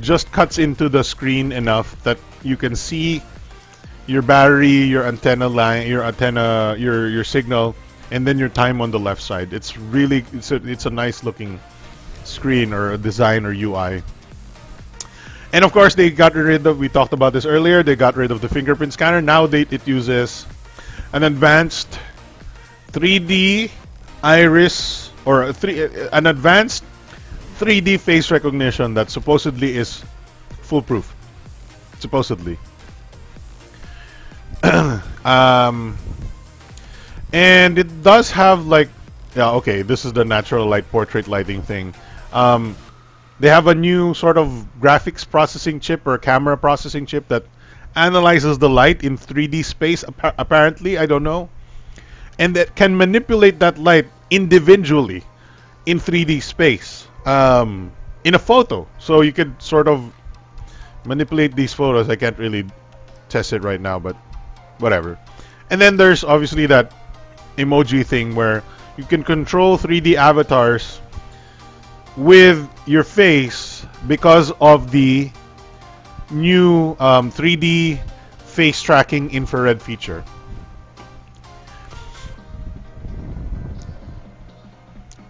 just cuts into the screen enough that you can see your battery, your antenna line, your signal, and then your time on the left side. It's a nice looking screen or a design or UI. And of course, they got rid of, we talked about this earlier, they got rid of the fingerprint scanner. Now it uses an advanced 3D iris, or an advanced 3D face recognition that supposedly is foolproof. Supposedly. And it does have like, yeah, okay, this is the natural light portrait lighting thing. They have a new sort of graphics processing chip or camera processing chip that analyzes the light in 3D space, apparently, I don't know. And that can manipulate that light individually in 3D space, in a photo. So you could sort of manipulate these photos. I can't really test it right now, but whatever. And then there's obviously that emoji thing where you can control 3D avatars with your face because of the new 3D face tracking infrared feature.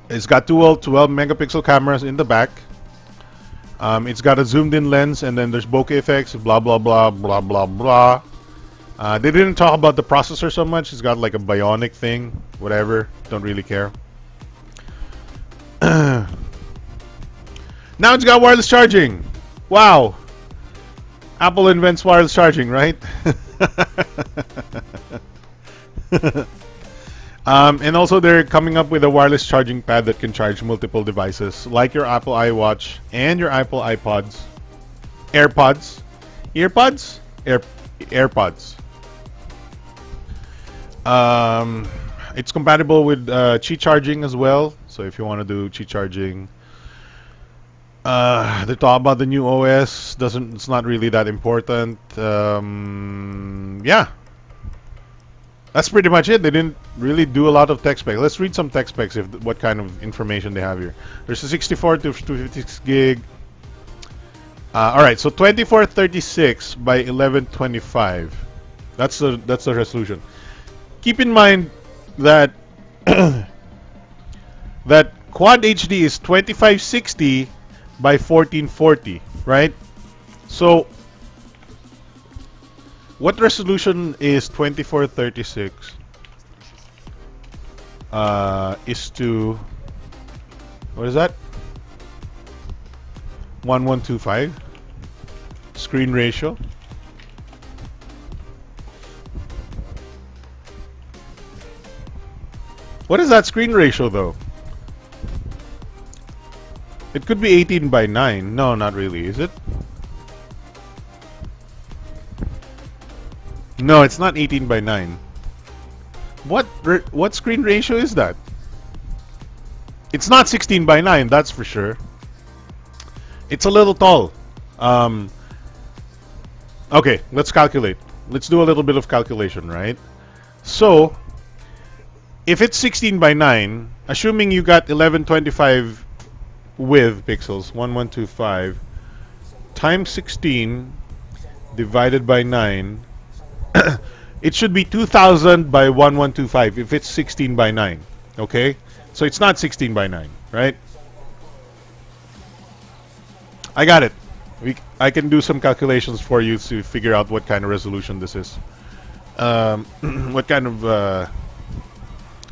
It's got 12 megapixel cameras in the back. It's got a zoomed in lens, and then there's bokeh effects, blah blah blah blah blah blah. They didn't talk about the processor so much. It's got like a bionic thing, whatever. Don't really care. Now it's got wireless charging. Wow. Apple invents wireless charging, right? And also they're coming up with a wireless charging pad that can charge multiple devices, like your Apple iWatch and your Apple iPods. AirPods. Earpods? AirPods. It's compatible with Qi charging as well. So if you want to do Qi charging, they talk about the new OS. It's not really that important. Yeah, that's pretty much it. They didn't really do a lot of tech specs. Let's read some tech specs, what kind of information they have here. There's a 64 to 256 gig. All right, so 2436 by 1125. That's the resolution. Keep in mind that that Quad HD is 2560 by 1440, right? So what resolution is 2436 is to, what is that? 1125 screen ratio. What is that screen ratio though? It could be 18 by 9. No, not really, is it? No, it's not 18 by 9. What screen ratio is that? It's not 16 by 9, that's for sure. It's a little tall. Okay, let's calculate. Let's do a little bit of calculation, right? So, if it's 16 by 9, assuming you got 1125 with pixels, 1125 times 16 divided by 9, it should be 2000 by 1125 if it's 16 by 9. Okay, so it's not 16 by 9, right? I got it. I can do some calculations for you to figure out what kind of resolution this is. What kind of let's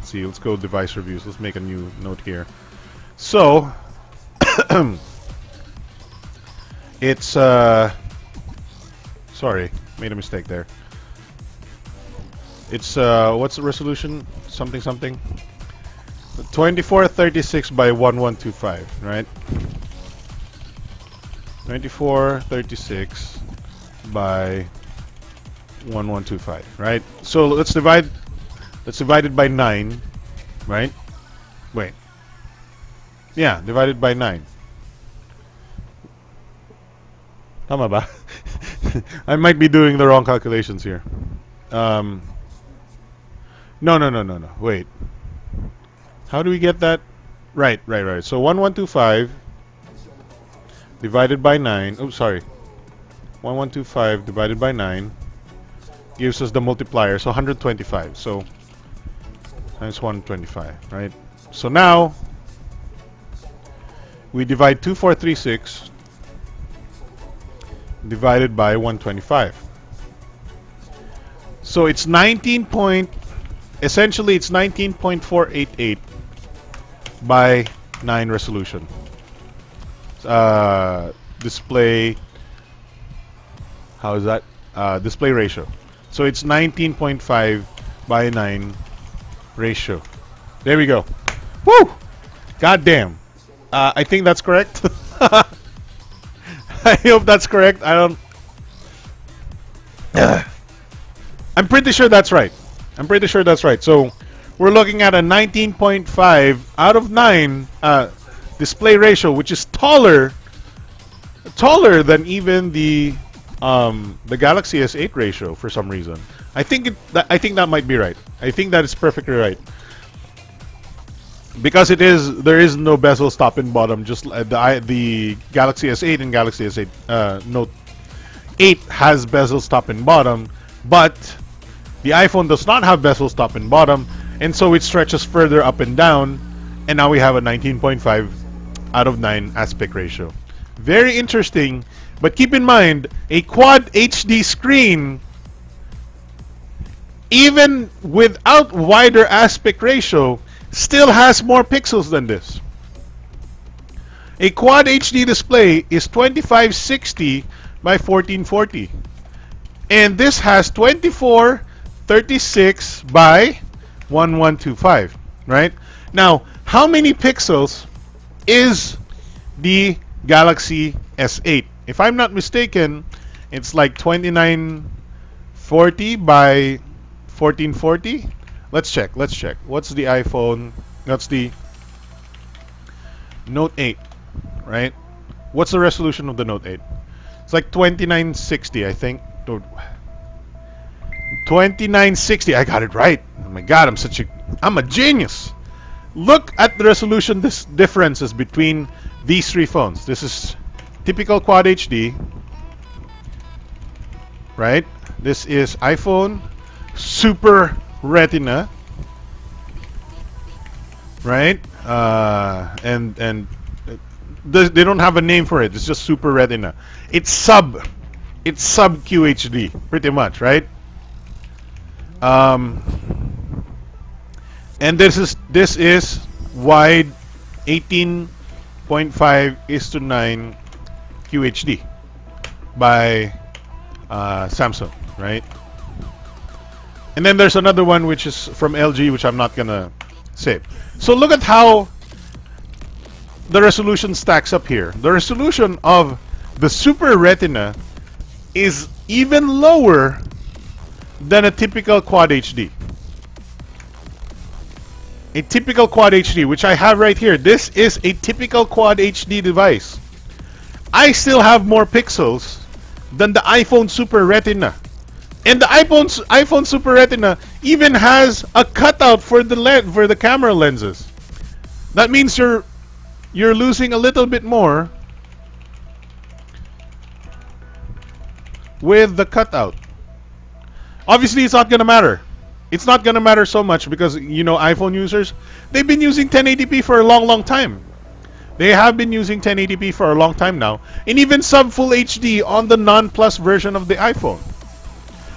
see, let's go device reviews. Let's make a new note here. So it's sorry, made a mistake there. It's what's the resolution? Something 2436 by 1125, right? 2436 by 1125, right? So let's divide it by 9, right? Wait. Yeah, divided by 9. Tama ba? I might be doing the wrong calculations here. No. Wait. How do we get that? Right. So 1125 divided by 9. Oh, sorry. 1125 divided by 9 gives us the multiplier, so 125. So times 125, right? So now we divide 2436 divided by 125. So it's 19 point, essentially it's 19.488 by 9 resolution. Display, how is that? Display ratio. So it's 19.5 by 9 ratio. There we go. Woo! God damn. I think that's correct. I hope that's correct. I'm pretty sure that's right. I'm pretty sure that's right. So we're looking at a 19.5 out of 9 display ratio, which is taller than even the Galaxy S8 ratio for some reason. I think that might be right. I think that is perfectly right. Because there is no bezel top and bottom. Just the Galaxy S8 and Galaxy S8 Note 8 has bezels top and bottom, but the iPhone does not have bezels top and bottom, and so it stretches further up and down, and now we have a 19.5 out of 9 aspect ratio. Very interesting, but keep in mind, a Quad HD screen, even without wider aspect ratio, still has more pixels than this. A Quad HD display is 2560 by 1440, and this has 2436 by 1125, right? Now, how many pixels is the Galaxy S8? If I'm not mistaken, it's like 2940 by 1440. Let's check. What's the iPhone? That's the Note 8, right? What's the resolution of the Note 8? It's like 2960, I think. 2960. I got it right. Oh my god, I'm a genius. Look at the resolution differences between these three phones. This is typical Quad HD, right? This is iPhone Super Retina, right? And they don't have a name for it. It's just Super Retina. It's sub QHD, pretty much, right? And this is wide 18.5:9 QHD by Samsung, right? And then there's another one which is from LG, which I'm not gonna say. So look at how the resolution stacks up here. The resolution of the Super Retina is even lower than a typical Quad HD. A typical Quad HD, which I have right here. This is a typical Quad HD device. I still have more pixels than the iPhone Super Retina. And the iPhone Super Retina even has a cutout for the camera lenses. That means you're losing a little bit more with the cutout. Obviously, it's not gonna matter. It's not gonna matter so much because, you know, iPhone users, they've been using 1080p for a long time. They have been using 1080p for a long time now, and even sub Full HD on the non-plus version of the iPhone.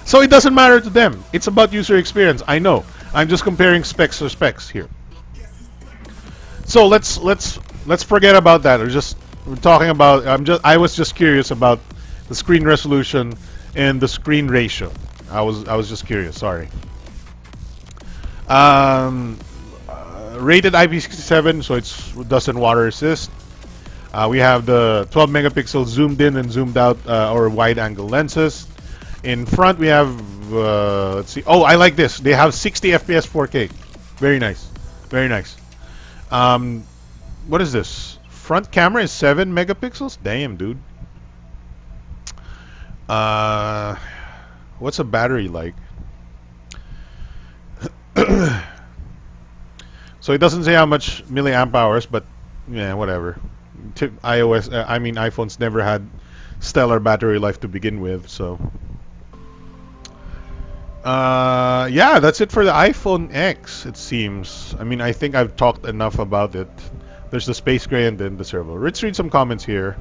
So it doesn't matter to them. It's about user experience. I know. I'm just comparing specs to specs here. So let's forget about that. We're talking about. I was just curious about the screen resolution and the screen ratio. I was just curious. Sorry. Rated IP67, so it doesn't water resist. We have the 12 megapixel zoomed in and zoomed out or wide angle lenses. In front we have let's see. Oh, I like this. They have 60 FPS 4K. Very nice. Very nice. What is this? Front camera is 7 megapixels? Damn, dude. What's a battery like? So it doesn't say how much milliamp hours, but yeah, whatever. iPhones never had stellar battery life to begin with, so yeah, that's it for the iPhone X, it seems. I mean, I think I've talked enough about it. There's the space gray and then the servo. Let's read some comments here.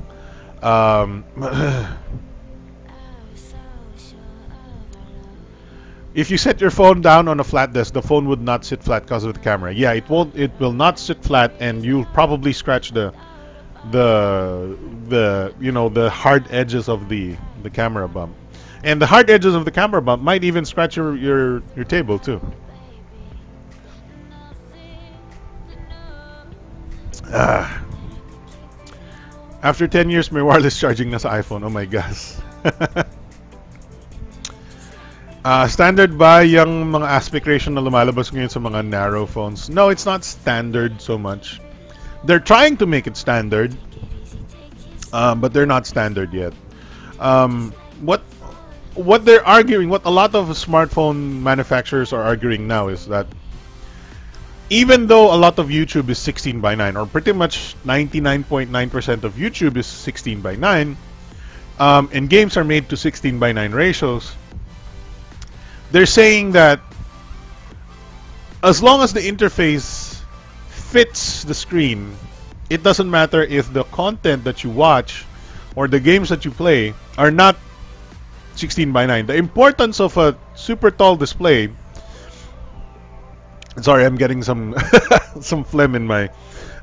If you set your phone down on a flat desk, the phone would not sit flat because of the camera. Yeah, it won't. It will not sit flat, and you'll probably scratch the the hard edges of the camera bump, and the hard edges of the camera bump might even scratch your table too. After 10 years, may wireless charging na sa iPhone. Oh my gosh. Standard ba yung mga aspect ratio na lumalabas ngayon sa mga narrow phones? No, it's not standard so much. They're trying to make it standard, but they're not standard yet. What they're arguing, what a lot of smartphone manufacturers are arguing now is that even though a lot of YouTube is 16:9, or pretty much 99.9% of YouTube is 16:9, and games are made to 16:9 ratios, they're saying that as long as the interface fits the screen, it doesn't matter if the content that you watch or the games that you play are not 16:9. The importance of a super tall display. Sorry, I'm getting some some phlegm in my.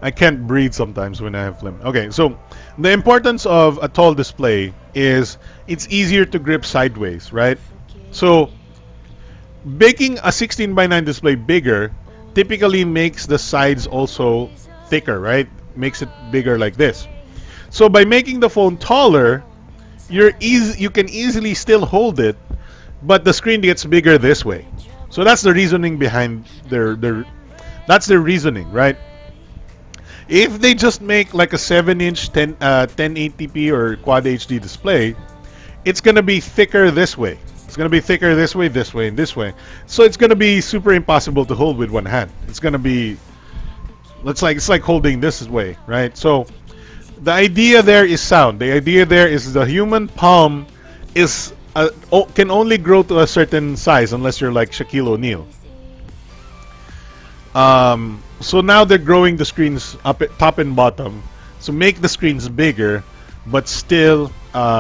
I can't breathe sometimes when I have phlegm. Okay, so the importance of a tall display is it's easier to grip sideways, right? So making a 16:9 display bigger typically makes the sides also thicker, right? Makes it bigger like this. So by making the phone taller, you can easily still hold it, but the screen gets bigger this way. So that's the reasoning behind that's their reasoning, right? If they just make like a 7-inch 1080p or Quad HD display, it's gonna be thicker this way. It's gonna be thicker this way, and this way. So it's gonna be super impossible to hold with one hand. It's gonna be, it's like holding this way, right? So the idea there is sound. The idea there is the human palm is can only grow to a certain size unless you're like Shaquille O'Neal. So now they're growing the screens up at top and bottom. So make the screens bigger, but still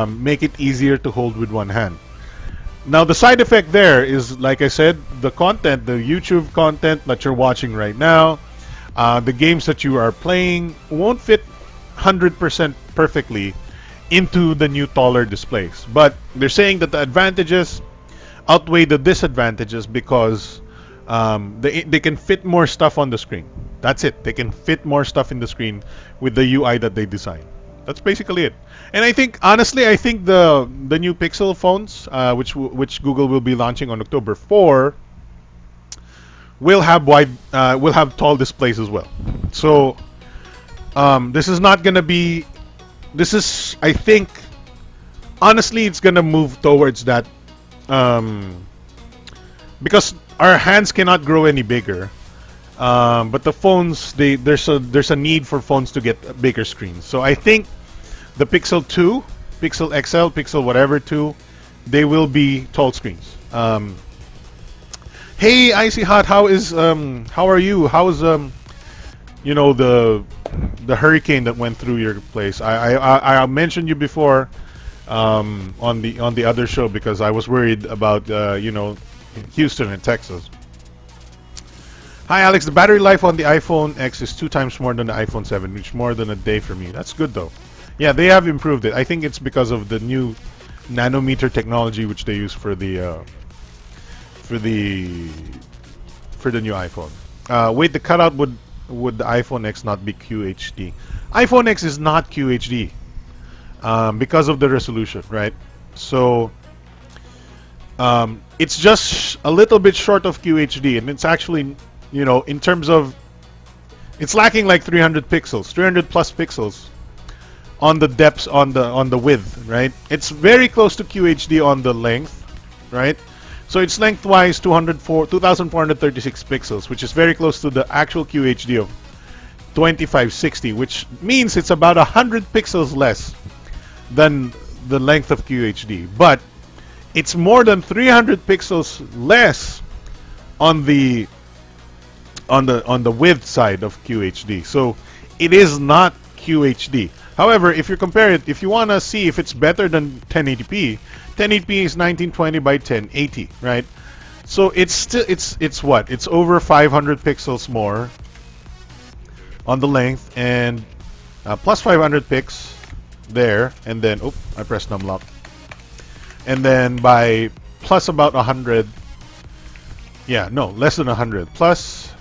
make it easier to hold with one hand. Now the side effect there is, like I said, the content, the YouTube content that you're watching right now, the games that you are playing won't fit 100% perfectly into the new taller displays. But they're saying that the advantages outweigh the disadvantages because they can fit more stuff on the screen. That's it. They can fit more stuff in the screen with the UI that they design. That's basically it. And I think, honestly, I think the new Pixel phones, which Google will be launching on October 4, will have tall displays as well. So this is not gonna be. This is, I think, honestly, it's gonna move towards that, because our hands cannot grow any bigger. But the phones, there's a need for phones to get bigger screens. So I think the Pixel 2, Pixel XL, Pixel whatever 2, they will be tall screens. Hey, Icy Hot, how are you? How's you know, the hurricane that went through your place? I mentioned you before on the other show because I was worried about you know, Houston and Texas. Hi Alex, the battery life on the iPhone X is 2 times more than the iPhone 7, which is more than a day for me. That's good though. Yeah, they have improved it. I think it's because of the new nanometer technology which they use for the new iPhone. Wait, the cutout would the iPhone X not be QHD? iPhone X is not QHD because of the resolution, right? So it's just a little bit short of QHD, and it's actually, you know, in terms of, it's lacking like 300 pixels, 300 plus pixels on the depths, on the width, right? It's very close to QHD on the length, right? So it's lengthwise 2,436 pixels, which is very close to the actual QHD of 2560, which means it's about 100 pixels less than the length of QHD. But it's more than 300 pixels less on the width side of QHD. So it is not QHD. However, if you compare it, if you want to see if it's better than 1080p, 1080p is 1920 by 1080, right? So it's still it's what? It's over 500 pixels more on the length, and plus 500 pix there, and then I pressed numlock, and then by plus about 100. Yeah, no, less than 100. Plus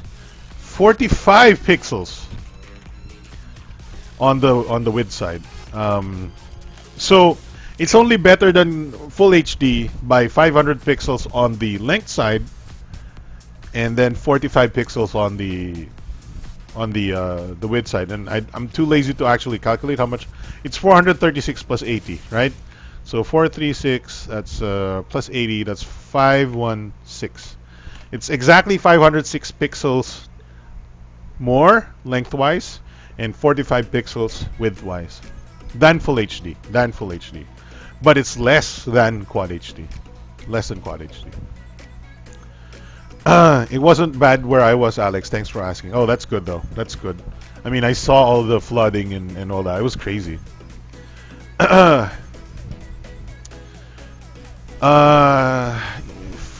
45 pixels on the width side. So it's only better than full HD by 500 pixels on the length side, and then 45 pixels on the width side. And I'm too lazy to actually calculate how much. It's 436 plus 80, right? So 436, that's plus 80, that's 516. It's exactly 506 pixels more lengthwise and 45 pixels widthwise than full HD. But it's less than Quad HD. Less than Quad HD. It wasn't bad where I was, Alex. Thanks for asking. Oh, that's good though. That's good. I mean, I saw all the flooding and all that. It was crazy.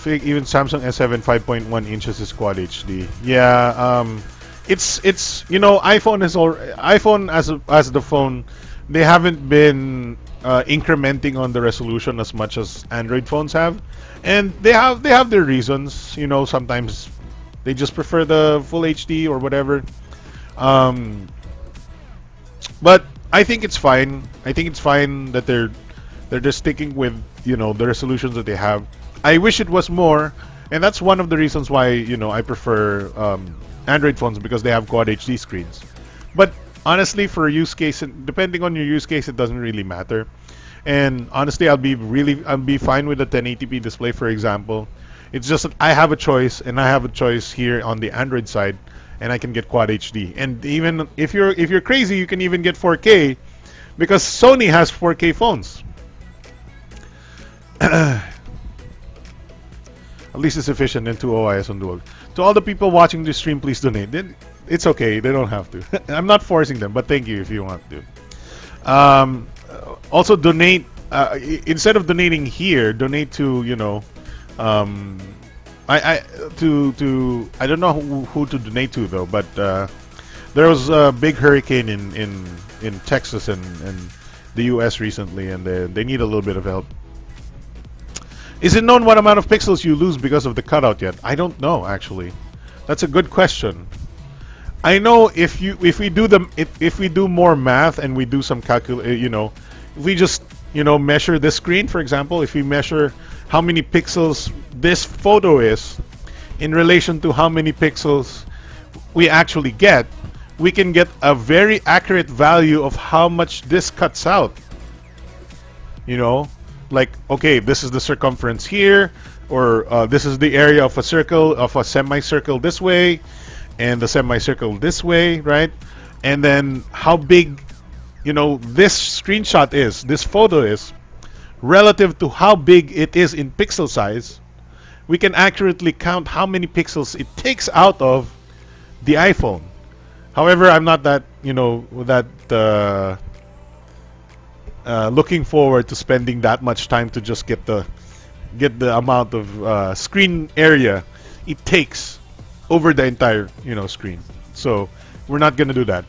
Even Samsung S7 5.1 inches is Quad HD. Yeah, it's you know, iPhone as the phone, they haven't been incrementing on the resolution as much as Android phones have, and they have their reasons. You know, sometimes they just prefer the full HD or whatever. But I think it's fine. I think it's fine that they're just sticking with, you know, the resolutions that they have. I wish it was more, and that's one of the reasons why, you know, I prefer Android phones, because they have Quad HD screens. But honestly, for a use case, depending on your use case, it doesn't really matter. And honestly, I'll be fine with a 1080p display, for example. It's just that I have a choice, and I have a choice here on the Android side, and I can get Quad HD. And even if you're crazy, you can even get 4K, because Sony has 4K phones. At least it's efficient and 2 OIS on dual. To all the people watching this stream, please donate. It's okay, they don't have to. I'm not forcing them, but thank you if you want to. Also donate, instead of donating here, donate to, you know, I don't know who to donate to though, but there was a big hurricane in Texas and the US recently, and they need a little bit of help. Is it known what amount of pixels you lose because of the cutout yet? I don't know, actually. That's a good question. I know if we do more math and we do some you know, if we just, you know, measure this screen, for example, if we measure how many pixels this photo is in relation to how many pixels we actually get, we can get a very accurate value of how much this cuts out. You know, like, okay, this is the circumference here, or this is the area of a circle, of a semicircle this way, and the semicircle this way, right? And then how big, you know, this screenshot is, this photo is, relative to how big it is in pixel size. We can accurately count how many pixels it takes out of the iPhone. However, I'm not that, you know, that looking forward to spending that much time to just get the amount of screen area it takes over the entire, you know, screen. So we're not gonna do that.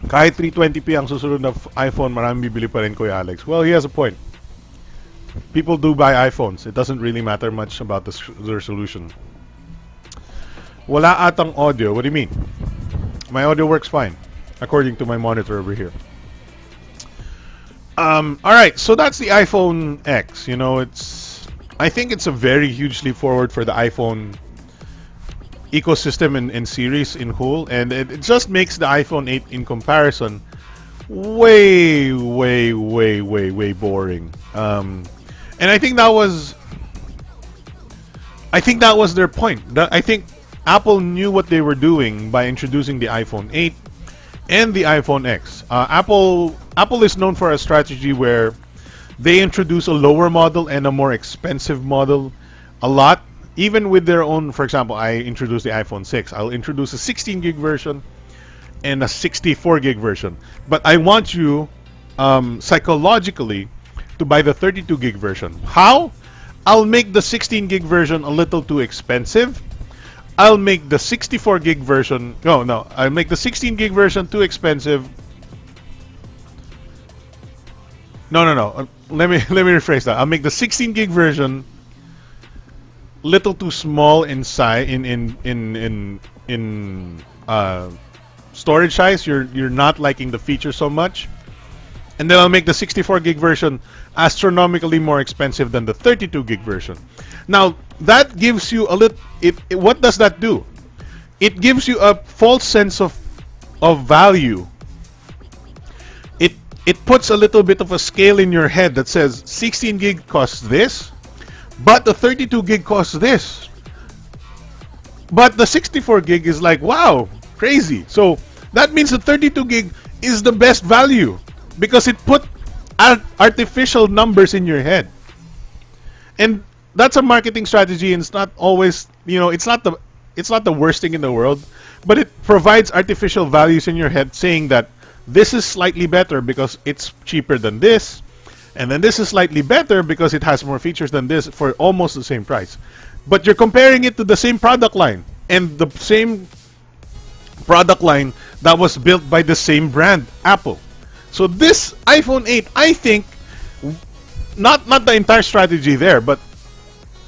Kahit 320p ang susunod na iPhone, maraming bibili pa rin, Kuya Alex. Well, he has a point. People do buy iPhones. It doesn't really matter much about the resolution. Wala atang audio. What do you mean? My audio works fine, according to my monitor over here. Alright, so that's the iPhone X. You know, I think it's a very huge leap forward for the iPhone ecosystem and series in whole, and it just makes the iPhone 8 in comparison way boring. And I think that was their point. I think Apple knew what they were doing by introducing the iPhone 8 and the iPhone X. Apple is known for a strategy where they introduce a lower model and a more expensive model a lot. Even with their own, for example, I introduced the iPhone 6. I'll introduce a 16 gig version and a 64 gig version. But I want you psychologically to buy the 32 gig version. How? I'll make the 16 gig version a little too expensive. I'll make the 64 gig version, no, I'll make the 16 gig version too expensive. No. Let me rephrase that. I'll make the 16 gig version little too small in size, in storage size. You're not liking the feature so much, and then I'll make the 64 gig version astronomically more expensive than the 32 gig version. Now that gives you a little. What does that do? It gives you a false sense of value. It puts a little bit of a scale in your head that says 16 gig costs this, but the 32 gig costs this. But the 64 gig is like, wow, crazy. So that means the 32 gig is the best value because it put artificial numbers in your head. And that's a marketing strategy, and it's not always, it's not the worst thing in the world, but it provides artificial values in your head saying that this is slightly better because it's cheaper than this, and then this is slightly better because it has more features than this for almost the same price. But you're comparing it to the same product line, and the same product line that was built by the same brand, Apple. So this iPhone 8, I think, not the entire strategy there, but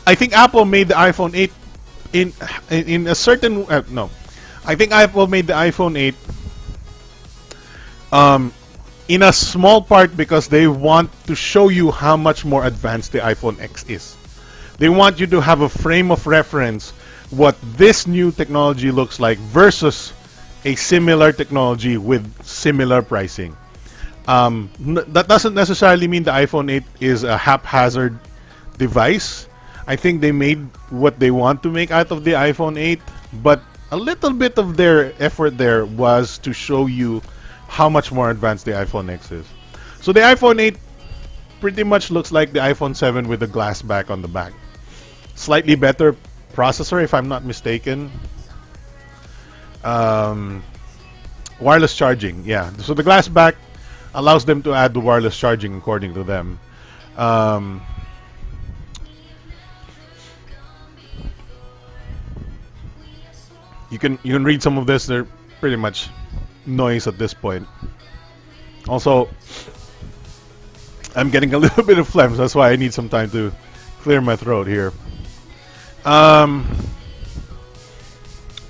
I think Apple made the iPhone 8 in a certain no. I think Apple made the iPhone 8 in a small part because they want to show you how much more advanced the iPhone X is. They want you to have a frame of reference what this new technology looks like versus a similar technology with similar pricing. That doesn't necessarily mean the iPhone 8 is a haphazard device. I think they made what they want to make out of the iPhone 8, but a little bit of their effort there was to show you how much more advanced the iPhone X is. So the iPhone 8 pretty much looks like the iPhone 7 with a glass back on the back. Slightly better processor, if I'm not mistaken. Wireless charging, yeah. So the glass back allows them to add the wireless charging according to them. You can read some of this. They're pretty much noise at this point. Also, I'm getting a little bit of phlegm, so that's why I need some time to clear my throat here.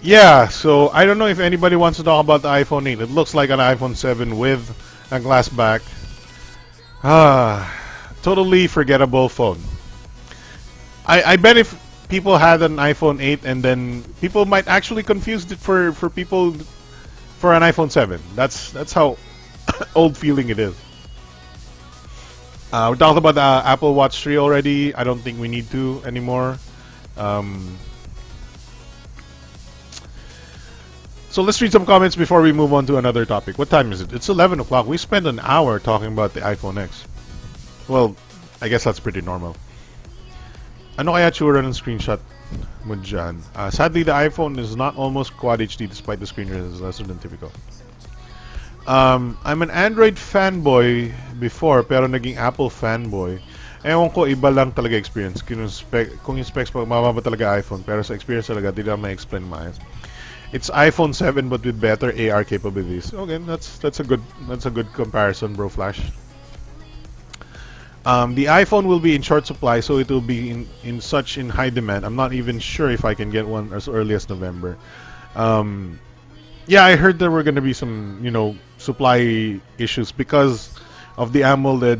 Yeah, so I don't know if anybody wants to talk about the iPhone 8. It looks like an iPhone 7 with a glass back. Totally forgettable phone. I bet if people had an iPhone 8 and then people might actually confuse it for people for an iPhone 7. That's how old feeling it is. We talked about the Apple Watch 3 already. I don't think we need to anymore. So let's read some comments before we move on to another topic. What time is it? It's 11 o'clock. We spent an hour talking about the iPhone X. Well, I guess that's pretty normal. Ano kaya tsura ng screenshot mo dyan? Sadly, the iPhone is not almost Quad HD despite the screen is lesser than typical. I'm an Android fanboy before pero naging Apple fanboy. Ewan ko, iba lang talaga experience. Kung yung specs pa, mababa talaga iPhone. Pero sa experience talaga, di na ma-explain maayos. It's iPhone 7 but with better AR capabilities. Okay, that's a good comparison, bro Flash. The iPhone will be in short supply, so it will be in high demand. I'm not even sure if I can get one as early as November. Yeah, I heard there were going to be some, supply issues because of the AMOLED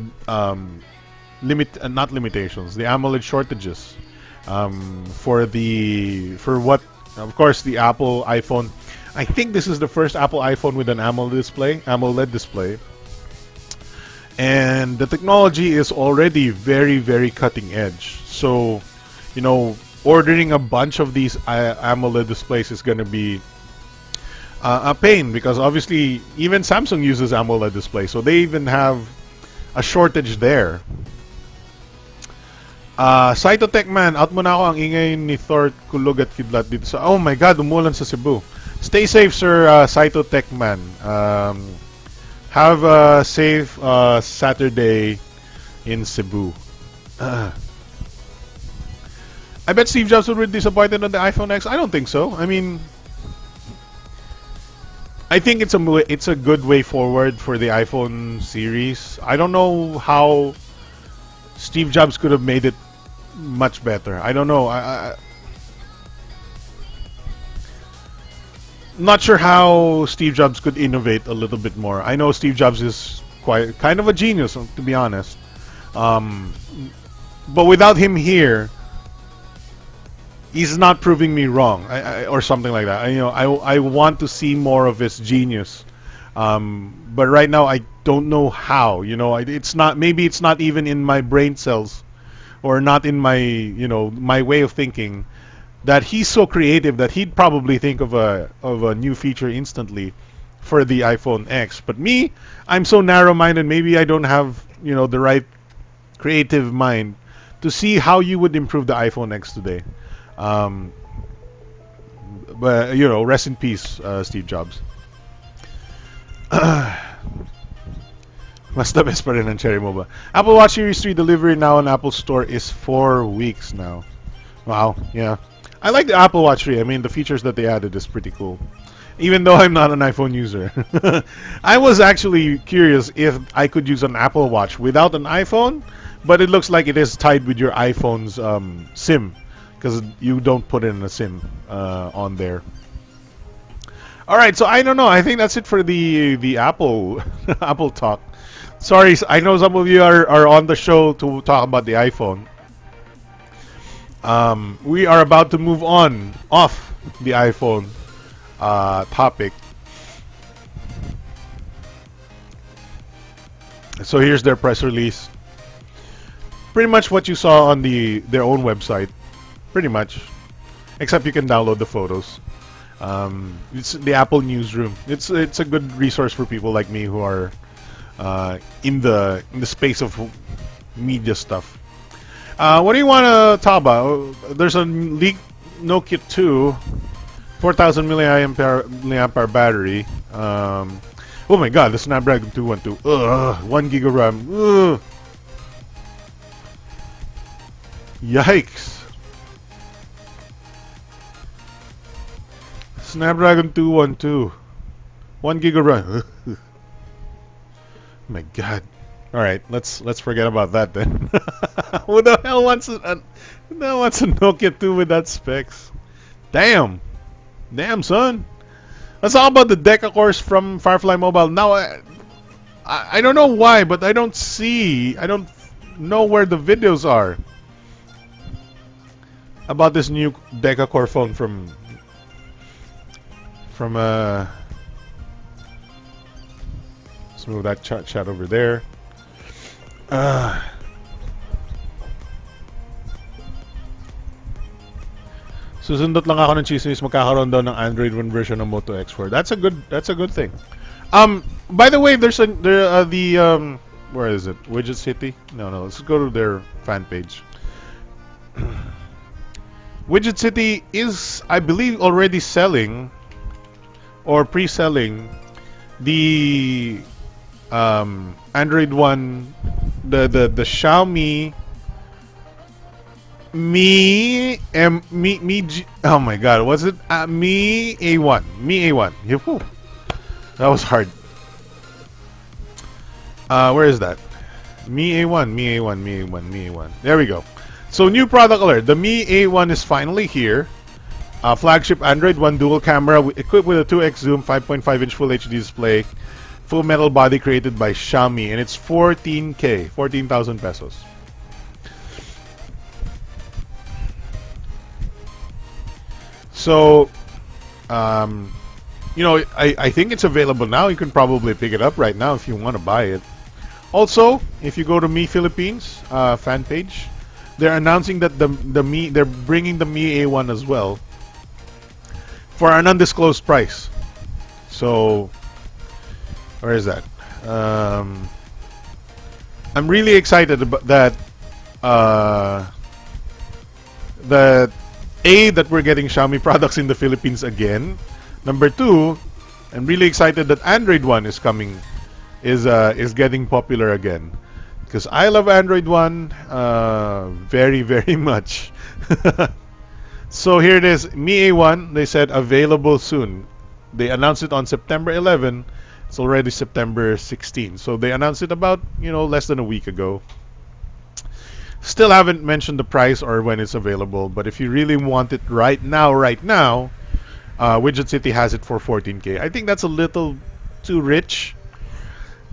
not limitations, the AMOLED shortages. Of course, the Apple iPhone. I think this is the first Apple iPhone with an AMOLED display. And the technology is already very, very cutting edge. So, ordering a bunch of these AMOLED displays is going to be a pain because obviously even Samsung uses AMOLED display. So they even have a shortage there. Saito Tech Man, out mo na ako ang ingay ni Thor kulog at kidlat dito sa... Oh my God, umulan sa Cebu. Stay safe, sir, Saito Tech Man. Have a safe Saturday in Cebu. I bet Steve Jobs would be disappointed on the iPhone X. I don't think so. I mean, I think it's a good way forward for the iPhone series. I don't know how Steve Jobs could have made it much better. I don't know. Not sure how Steve Jobs could innovate a little bit more. I know Steve Jobs is kind of a genius, to be honest. But without him here, he's not proving me wrong, or something like that. I want to see more of his genius, but right now I don't know how. It's not. Maybe it's not even in my brain cells, or not in my my way of thinking. That he's so creative that he'd probably think of a new feature instantly for the iPhone X. But me, I'm so narrow-minded. Maybe I don't have the right creative mind to see how you would improve the iPhone X today. But rest in peace, Steve Jobs. Mas the best pa rin ang Cherry Mobile. Apple Watch Series 3 delivery now on Apple Store is 4 weeks now. Wow, yeah. I like the Apple Watch 3. I mean, the features that they added is pretty cool. Even though I'm not an iPhone user. I was actually curious if I could use an Apple Watch without an iPhone, but it looks like it is tied with your iPhone's SIM, because you don't put in a SIM on there. Alright, so I don't know. I think that's it for the Apple Apple talk. Sorry, I know some of you are on the show to talk about the iPhone. We are about to move on off the iPhone topic. So here's their press release. Pretty much what you saw on their own website. Pretty much, except you can download the photos. It's the Apple newsroom. It's a good resource for people like me who are in the space of media stuff. What do you want to talk about? There's a leaked Nokia 2 4,000 milliampere battery. Oh my God, the Snapdragon 212. 1 gig of RAM. Ugh. Yikes. Snapdragon 212. 1 gig of RAM. Oh my God. All right, let's forget about that then. Who the hell wants a Nokia 2 with that specs? Damn, son. That's all about the Deca cores from Firefly Mobile. Now I don't know why, but I don't know where the videos are about this new Deca core phone from let's move that chat over there. Susundot lang ako ng chismis, magkakaroon daw ng Android 1 version ng Moto X4. That's a good thing. By the way, there's where is it? Widget City? No, let's go to their fan page. Widget City is, I believe, already selling or pre-selling the Android 1, the Xiaomi oh my God, was it Mi A1? Mi A1. Whew. That was hard. Where is that? Mi A1. There we go. So new product alert. The Mi A1 is finally here. Flagship Android 1 dual camera equipped with a 2x zoom, 5.5-inch Full HD display, full metal body created by Xiaomi, and it's 14K, 14,000 pesos. So, I think it's available now. You can probably pick it up right now if you want to buy it. Also, if you go to Mi Philippines fan page, they're announcing that they're bringing the Mi A1 as well for an undisclosed price. So, where is that? I'm really excited about that. That we're getting Xiaomi products in the Philippines again. Number 2, I'm really excited that Android 1 is coming is getting popular again. Because I love Android One very, very much. So here it is, Mi A1. They said available soon. They announced it on September 11. It's already September 16. So they announced it about, less than a week ago. Still haven't mentioned the price or when it's available. But if you really want it right now, Widget City has it for 14K. I think that's a little too rich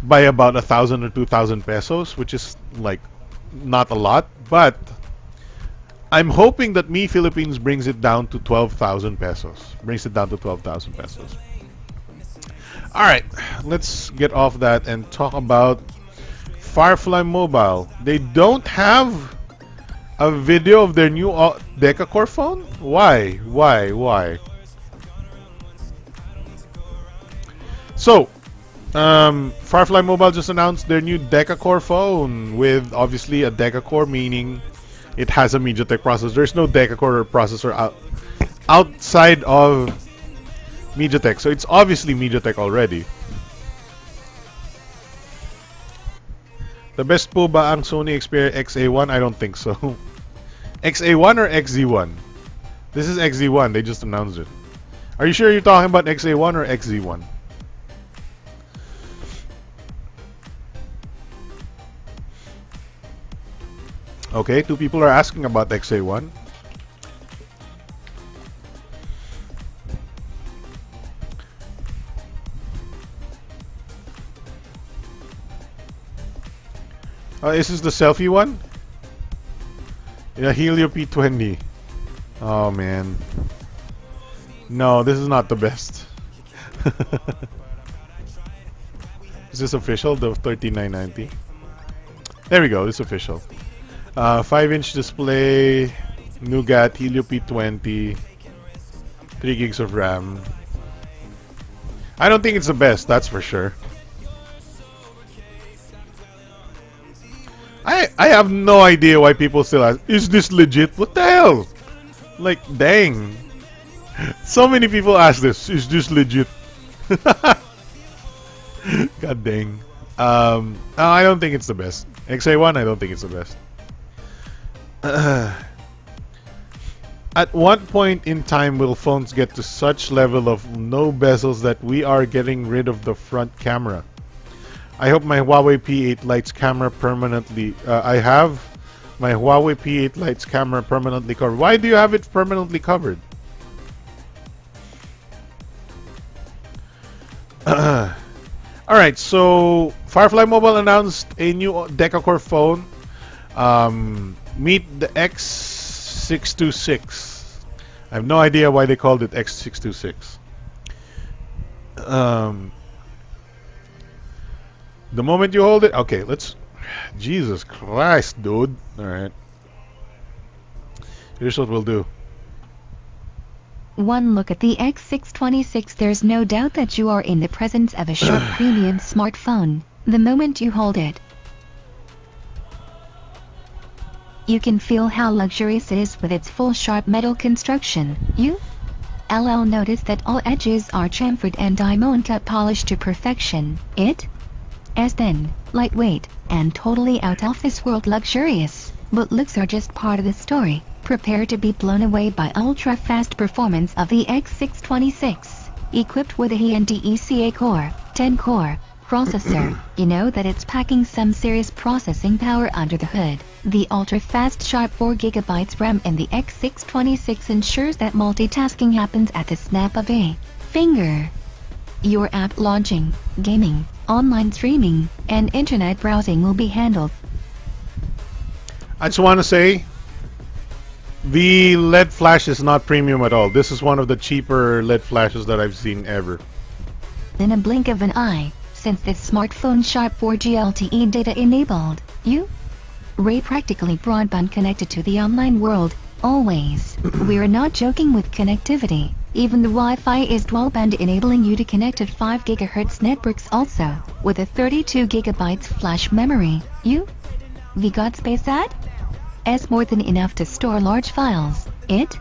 by about 1,000 or 2,000 pesos, which is like not a lot. But I'm hoping that Mi Philippines brings it down to 12,000 pesos. Alright, let's get off that and talk about Firefly Mobile. They don't have a video of their new Decacore phone? Why? So, Firefly Mobile just announced their new Decacore phone with obviously a Decacore, meaning it has a MediaTek processor. There's no Decacore processor outside of MediaTek, so it's obviously MediaTek already. The best po ba ang Sony Xperia XA1? I don't think so. XA1 or XZ1? This is XZ1. They just announced it. Are you sure you're talking about XA1 or XZ1? Okay, 2 people are asking about XA1. Is this the selfie one? Yeah, Helio P20. Oh man. No, this is not the best. Is this official? The 13990. There we go. This is official. 5-inch display, Nougat, Helio P20, 3 gigs of RAM. I don't think it's the best, that's for sure. I have no idea why people still ask, is this legit? What the hell? Like, dang. So many people ask this, is this legit? God dang. I don't think it's the best. XA1, I don't think it's the best. At what point in time will phones get to such level of no bezels that we are getting rid of the front camera? I hope my Huawei P8 Lite's camera permanently... I have my Huawei P8 Lite's camera permanently covered. Why do you have it permanently covered? Alright, so Firefly Mobile announced a new Decacore phone. Meet the X6-26. I have no idea why they called it X6-26. The moment you hold it, okay, let's... Jesus Christ, dude. Alright. Here's what we'll do. One look at the X6-26, there's no doubt that you are in the presence of a sharp premium smartphone. The moment you hold it, you can feel how luxurious it is with its full sharp metal construction. LL notice that all edges are chamfered and diamond cut polished to perfection. It is thin, lightweight, and totally out of this world luxurious. But looks are just part of the story. Prepare to be blown away by ultra-fast performance of the X6-26. Equipped with a HENDECA Core 10-core processor, you know that it's packing some serious processing power under the hood. The ultra-fast sharp 4GB RAM in the X6-26 ensures that multitasking happens at the snap of a finger. Your app launching, gaming, online streaming, and internet browsing will be handled. I just want to say, the LED flash is not premium at all. This is one of the cheaper LED flashes that I've seen ever. In a blink of an eye, since this smartphone sharp 4G LTE data enabled, Ray practically broadband connected to the online world, always. We're not joking with connectivity. Even the Wi-Fi is dual band, enabling you to connect at 5 GHz networks also, with a 32 GB flash memory. We got space at? S more than enough to store large files. It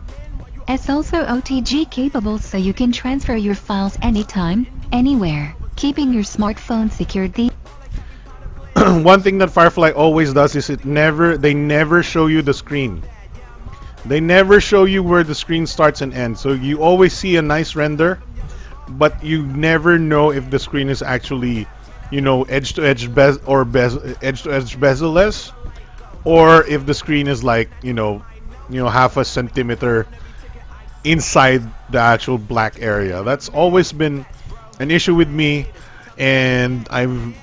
is also OTG capable, so you can transfer your files anytime, anywhere. keeping your smartphone secured. The one thing that Firefly always does is they never show you the screen. They never show you where the screen starts and ends. So you always see a nice render, but you never know if the screen is actually, you know, edge to edge bezel-less, or if the screen is like, you know, half a centimeter inside the actual black area. That's always been an issue with me, and I'm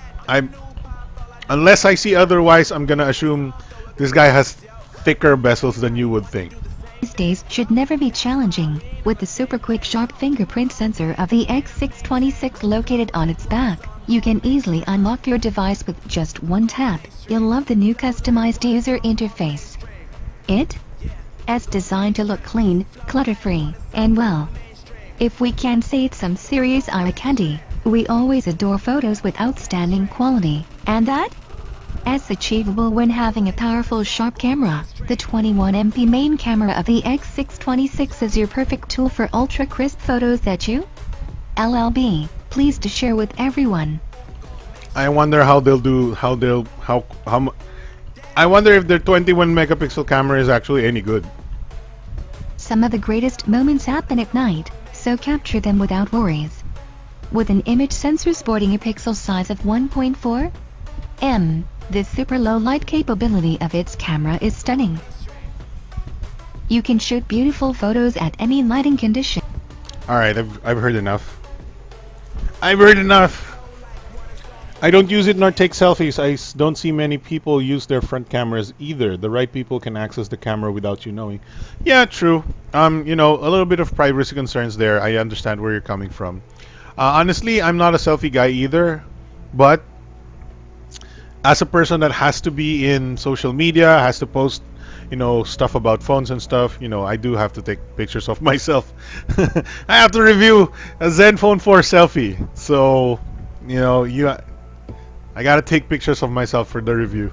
unless I see otherwise, I'm gonna assume this guy has thicker bezels than you would think. These days should never be challenging, with the super quick sharp fingerprint sensor of the X6-26 located on its back. You can easily unlock your device with just one tap. You'll love the new customized user interface. It's designed to look clean, clutter-free, and well, if we can say it's some serious eye candy, we always adore photos with outstanding quality, and that's achievable when having a powerful sharp camera. The 21MP main camera of the X6-26 is your perfect tool for ultra-crisp photos that you LLB pleased to share with everyone. I wonder how they'll do, I wonder if their 21 megapixel camera is actually any good. Some of the greatest moments happen at night, so capture them without worries. With an image sensor sporting a pixel size of 1.4 m, the super low light capability of its camera is stunning. You can shoot beautiful photos at any lighting condition. Alright, I've heard enough. I've heard enough. I don't use it nor take selfies. I don't see many people use their front cameras either. The right people can access the camera without you knowing. Yeah, true. You know, a little bit of privacy concerns there. I understand where you're coming from. Honestly, I'm not a selfie guy either, but as a person that has to be in social media, has to post, you know, stuff about phones and stuff, you know, I do have to take pictures of myself. I have to review a Zenfone 4 selfie. So, you know, I gotta take pictures of myself for the review.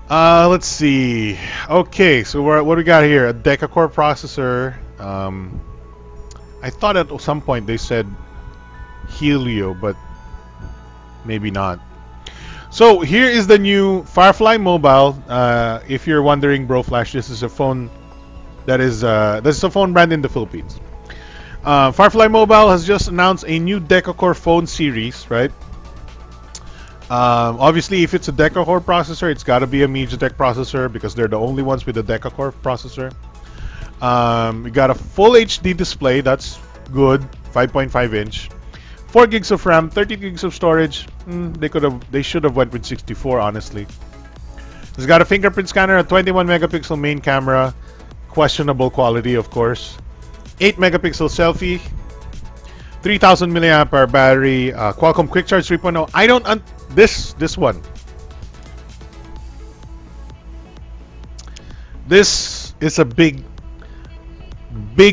Let's see. Okay, so what do we got here? A deca-core processor. I thought at some point they said Helio, but maybe not. So here is the new Firefly Mobile. If you're wondering, Bro Flash, this is a phone that is this is a phone brand in the Philippines. Firefly Mobile has just announced a new deca-core phone series, right? Obviously, if it's a deca-core processor, it's got to be a MediaTek processor because they're the only ones with a deca-core processor. We got a full HD display, that's good, 5.5 inch. 4 gigs of RAM, 30 gigs of storage. They should have went with 64, honestly. It's got a fingerprint scanner, a 21 megapixel main camera, questionable quality, of course. 8 megapixel selfie, 3000 milliamp hour battery, Qualcomm Quick Charge 3.0. I don't this one. This is a big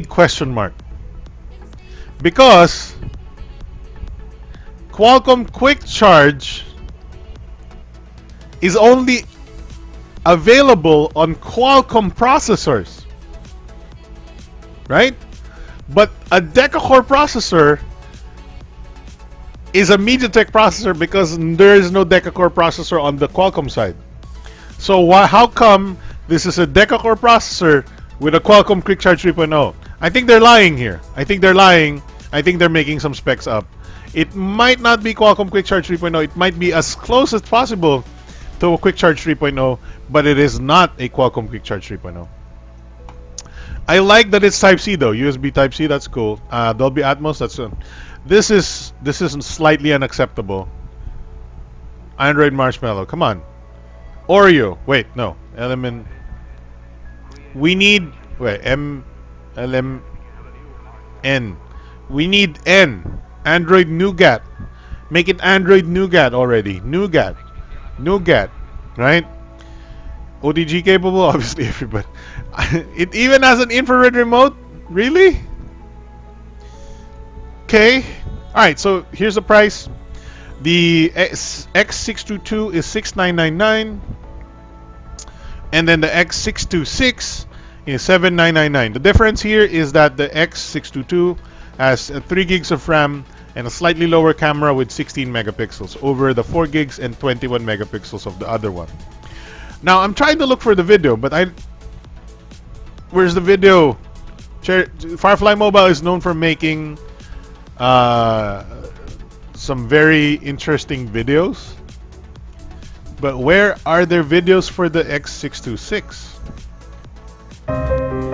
question mark because Qualcomm Quick Charge is only available on Qualcomm processors, right? But a deca-core processor is a MediaTek processor because there is no deca-core processor on the Qualcomm side. So how come this is a deca-core processor with a Qualcomm Quick Charge 3.0? I think they're lying here. I think they're lying. I think they're making some specs up. It might not be Qualcomm Quick Charge 3.0. It might be as close as possible to a Quick Charge 3.0, but it is not a Qualcomm Quick Charge 3.0. I like that it's Type-C though. USB Type-C, that's cool. Dolby Atmos, that's this is slightly unacceptable. Android Marshmallow, come on. Oreo, wait, no. Element. We need LM N. We need N. Android Nougat. Make it Android Nougat already. Nougat, right? ODG capable, obviously everybody. It even has an infrared remote? Really? Okay. Alright, so here's the price. The X622 is $6,999. And then the X626 is $7,999. The difference here is that the X622 has 3 gigs of RAM and a slightly lower camera with 16 megapixels over the 4 gigs and 21 megapixels of the other one. Now I'm trying to look for the video, but where's the video? Firefly Mobile is known for making some very interesting videos, but where are their videos for the X626?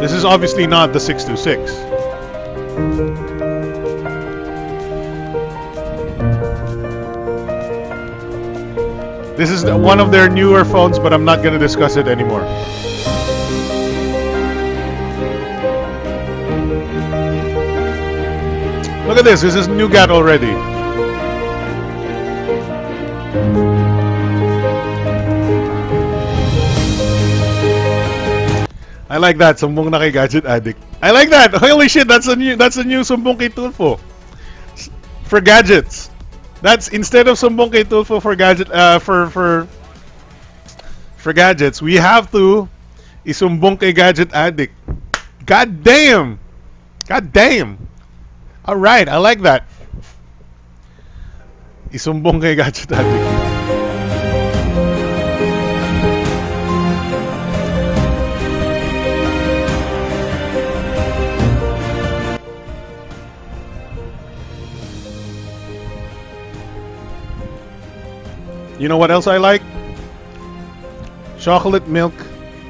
This is obviously not the 626. This is one of their newer phones, but I'm not going to discuss it anymore. Look at this. This is Nougat already. I like that. Sumbong na kay Gadget Addict. I like that. Holy shit, that's a new sumbong kay Tulfo. For gadgets. That's instead of sumbong kay Tulfo for gadget for gadgets, we have to isumbong kay Gadget Addict. God damn. God damn. All right, I like that. Isumbong kay Gadget Addict. You know what else I like? Chocolate milk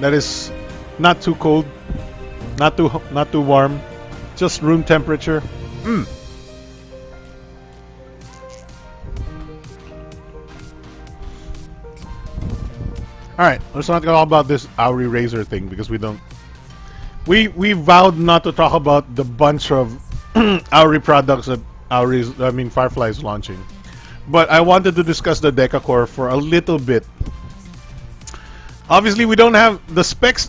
that is not too cold, not too warm, just room temperature. All right, let's not talk about this Auri Razer thing because we don't. We vowed not to talk about the bunch of Auri products that Firefly is launching. But I wanted to discuss the Deca Core for a little bit. Obviously, we don't have the specs.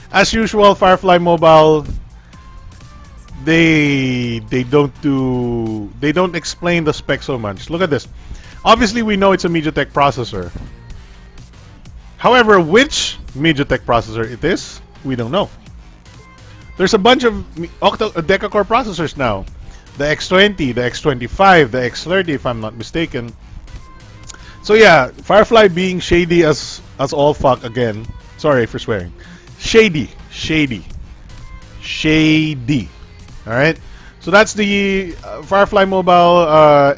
As usual, Firefly Mobile. They don't explain the specs so much. Look at this. Obviously, we know it's a MediaTek processor. However, which MediaTek processor it is, we don't know. There's a bunch of Deca Core processors now. The X20, the X25, the X30, if I'm not mistaken. So yeah, Firefly being shady as all fuck again. Sorry for swearing. Shady. Alright? So that's the Firefly Mobile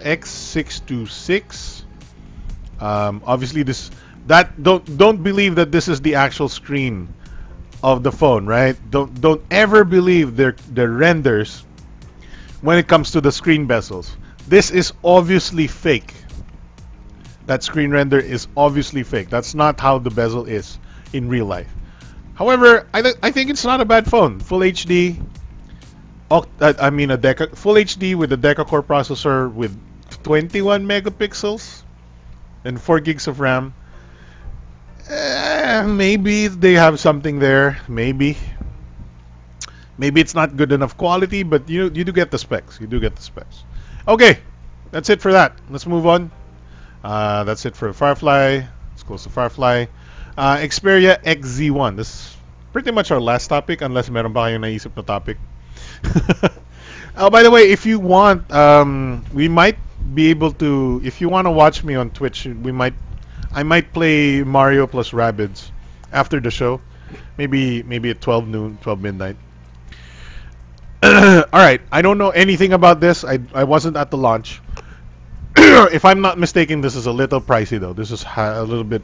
X6-26. Obviously don't believe that this is the actual screen of the phone, right? Don't ever believe their renders when it comes to the screen bezels. This is obviously fake. That screen render is obviously fake. That's not how the bezel is in real life. However, I think it's not a bad phone. Full HD. Full HD with a Deca Core processor with 21 megapixels and 4 gigs of RAM. Maybe they have something there. Maybe it's not good enough quality, but you do get the specs. You do get the specs. Okay, that's it for that. Let's move on. That's it for Firefly. Let's close the Firefly. Xperia XZ1. This is pretty much our last topic, unless meron pa kayong naisip na topic. Oh, by the way, if you want, we might be able to. If you want to watch me on Twitch, I might play Mario plus Rabbids after the show. Maybe at 12 noon, 12 midnight. Alright, I don't know anything about this. I wasn't at the launch. If I'm not mistaken, this is a little pricey though. This is a little bit.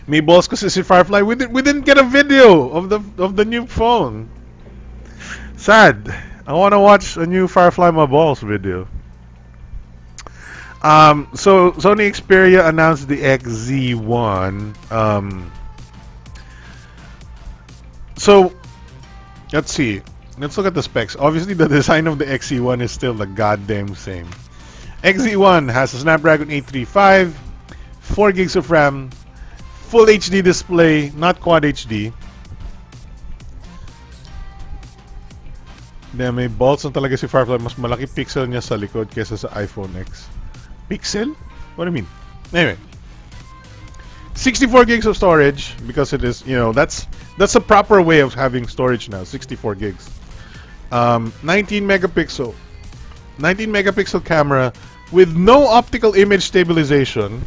Me balls kasi si Firefly. We didn't get a video of the new phone. Sad. I want to watch a new Firefly My Balls video. So Sony Xperia announced the XZ1. So let's see. Let's look at the specs. Obviously, the design of the XZ1 is still the goddamn same. XZ1 has a Snapdragon 835, 4 gigs of RAM, full HD display, not Quad HD. May balls na talaga si Firefly. Mas malaki pixel niya sa likod kesa sa iPhone X. Pixel? What do you mean? Anyway. 64 gigs of storage because it is, that's a proper way of having storage now. 64 gigs. 19 megapixel. 19 megapixel camera with no optical image stabilization.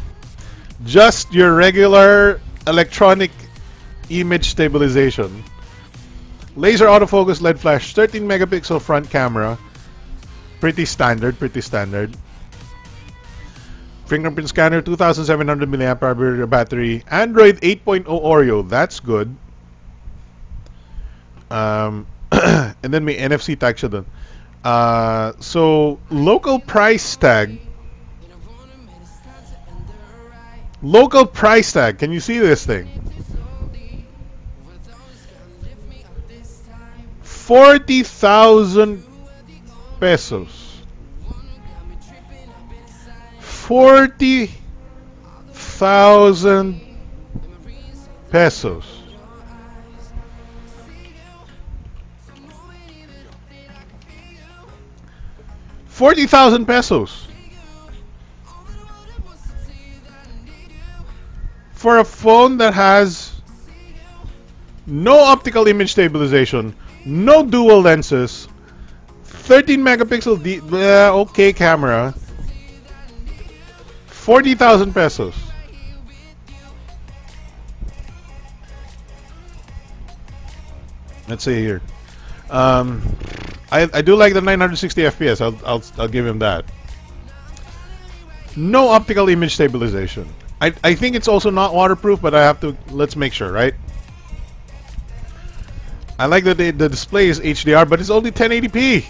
Just your regular electronic image stabilization. Laser autofocus LED flash. 13 megapixel front camera. Pretty standard, pretty standard. Fingerprint scanner, 2700 mAh battery. Android 8.0 Oreo, that's good. And then may NFC tag siya dun. So, local price tag. Local price tag. Can you see this thing? 40,000 pesos. 40,000 pesos. $40,000 for a phone that has no optical image stabilization, no dual lenses, 13 megapixel okay camera, 40,000 pesos. Let's see here. I do like the 960 FPS. I'll give him that. No optical image stabilization. I think it's also not waterproof, but I have to. Let's make sure, right? I like that the display is HDR, but it's only 1080p.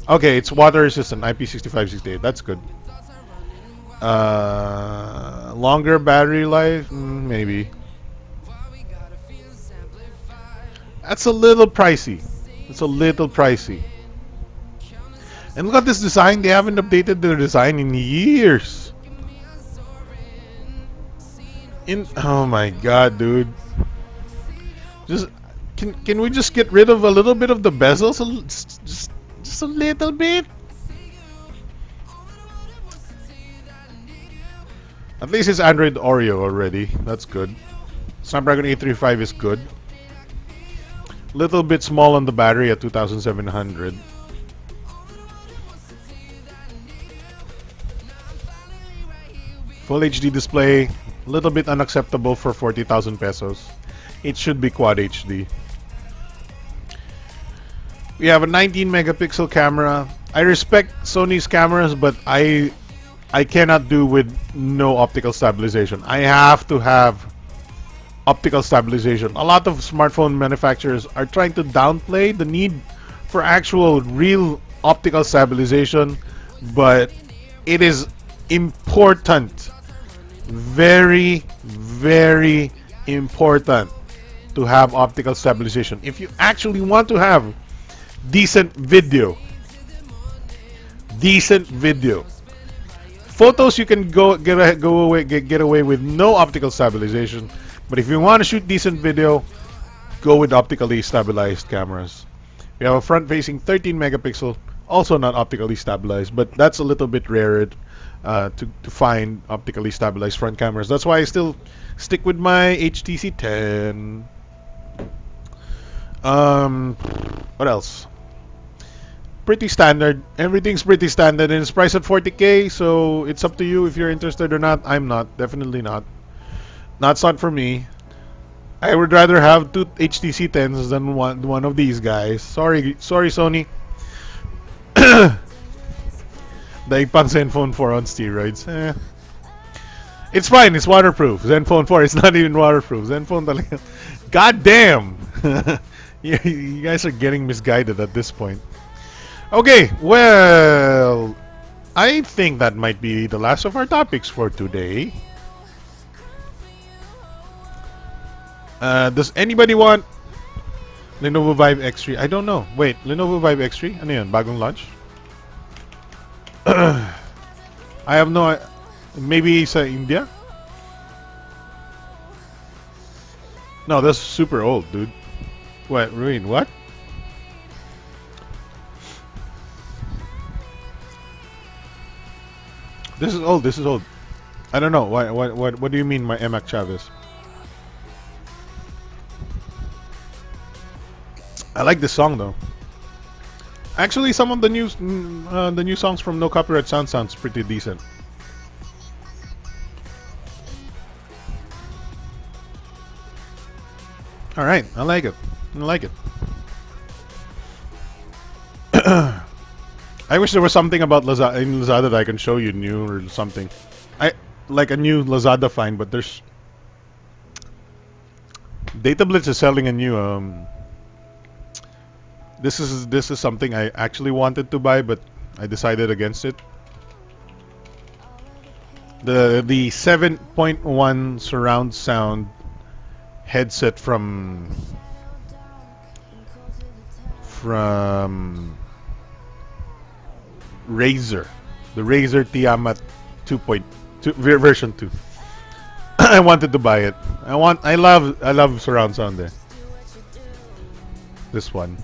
Okay, it's water resistant, IP6568. That's good. Longer battery life, maybe. That's a little pricey. It's a little pricey. And look at this design. They haven't updated their design in years. Oh my god, dude. Just can we just get rid of a little bit of the bezels? Just a little bit. At least it's Android Oreo already. That's good. Snapdragon 835 is good. Little bit small on the battery at 2700. Full HD display, little bit unacceptable for 40,000 pesos. It should be Quad HD. We have a 19 megapixel camera. I respect Sony's cameras, but I cannot do with no optical stabilization. I have to have optical stabilization. A lot of smartphone manufacturers are trying to downplay the need for actual real optical stabilization, but it is important, very, very important to have optical stabilization if you actually want to have decent video. Photos you can get away with no optical stabilization, but if you want to shoot decent video, go with optically stabilized cameras. We have a front-facing 13 megapixel, also not optically stabilized, but that's a little bit rarer to find optically stabilized front cameras. That's why I still stick with my HTC 10. What else? Pretty standard. Everything's pretty standard, and it's priced at 40K, so it's up to you if you're interested or not. I'm not. Definitely not. That's not for me. I would rather have two HTC 10s than one of these guys. Sorry, Sony. Daig pang Zenfone 4 on steroids. It's fine. It's waterproof. Zenfone 4 is not even waterproof. Zenfone talaga. God damn. You guys are getting misguided at this point. Okay, well, I think that might be the last of our topics for today. Does anybody want Lenovo Vibe X3? I don't know. Wait, Lenovo Vibe X3? Ano yun? Bagong launch? I have no... Maybe sa India? No, that's super old, dude. What? Ruin? What? This is old. This is old. I don't know. What do you mean, my Emac Chavez? I like this song though. Actually, some of the new songs from No Copyright sounds pretty decent. All right, I like it. I like it. I wish there was something about Lazada that I can show you new or something. I like a new Lazada find, but there's Data Blitz is selling a new this is something I actually wanted to buy, but I decided against it. The 7.1 surround sound headset from Razer, the Razer Tiamat 2.2 version 2. I wanted to buy it. I love surround sound there. This one.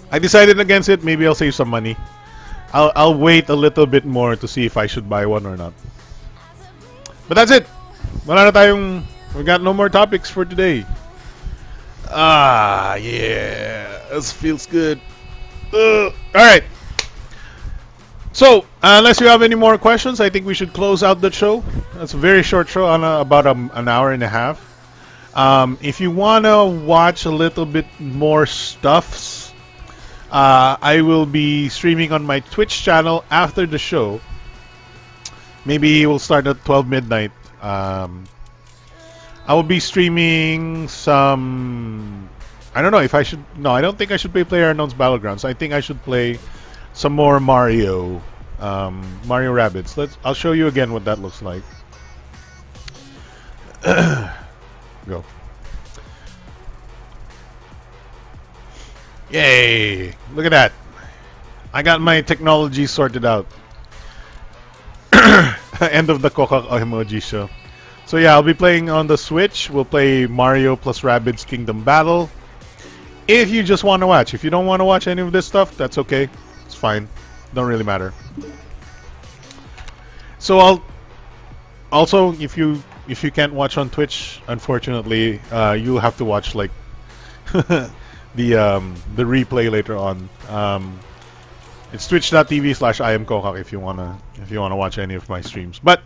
I decided against it. Maybe I'll save some money. I'll wait a little bit more to see if I should buy one or not. But that's it. Wala na tayong, we got no more topics for today. Ah, yeah. This feels good. Alright. So, unless you have any more questions, I think we should close out the show. It's a very short show, on about an hour and a half. If you want to watch a little bit more stuffs, I will be streaming on my Twitch channel after the show. Maybe we'll start at 12 midnight. I will be streaming some... I don't know if I should... No, I don't think I should play PlayerUnknown's Battlegrounds. I think I should play some more Mario. Mario Rabbids. I'll show you again what that looks like. Go. Yay! Look at that. I got my technology sorted out. End of the KOKAKS emoji show. So yeah, I'll be playing on the Switch. We'll play Mario plus Rabbids Kingdom Battle. If you just want to watch. If you don't want to watch any of this stuff, that's okay. It's fine. Don't really matter. So I'll also, if you can't watch on Twitch, unfortunately, you'll have to watch like the replay later on. It's twitch.tv/IamKokak if you wanna watch any of my streams. But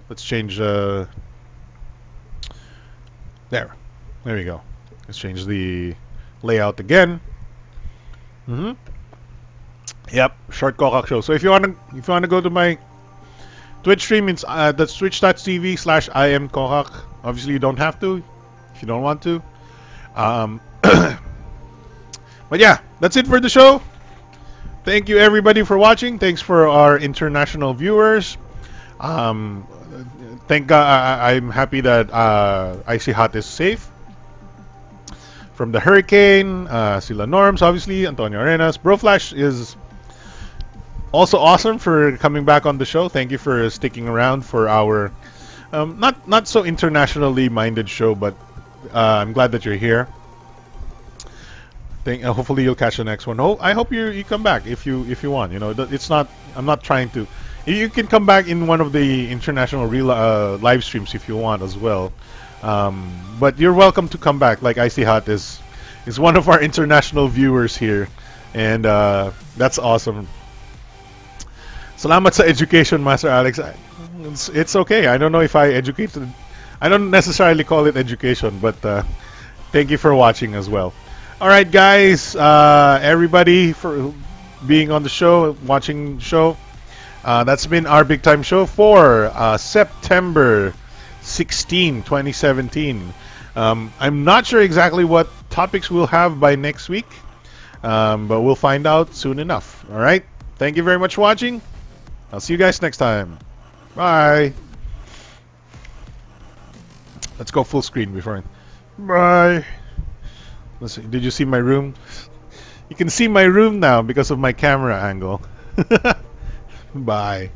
let's change there we go. Let's change the layout again. Yep, short KOKAK show. So if you wanna go to my Twitch stream, it's that's twitch.tv/IamKokak. Obviously you don't have to if you don't want to. But yeah, that's it for the show. Thank you everybody for watching. Thanks for our international viewers. Thank God, I'm happy that Icy Hot is safe from the hurricane. Sila Norms, obviously, Antonio Arenas. Broflash is also awesome for coming back on the show. Thank you for sticking around for our not so internationally minded show, but I'm glad that you're here. Hopefully you'll catch the next one. I hope you come back if you want. You know, it's not. I'm not trying to. You can come back in one of the international live streams if you want as well. But you're welcome to come back. Like Icy Hot is one of our international viewers here, and that's awesome. Salamat sa education, Master Alex. It's okay. I don't know if I educated. I don't necessarily call it education, but thank you for watching as well. All right, guys, everybody for being on the show, watching the show. That's been our big time show for September 16, 2017. I'm not sure exactly what topics we'll have by next week, but we'll find out soon enough. All right, thank you very much for watching. I'll see you guys next time. Bye. Let's go full screen before. Bye. Let's see. Did you see my room? You can see my room now because of my camera angle. Bye.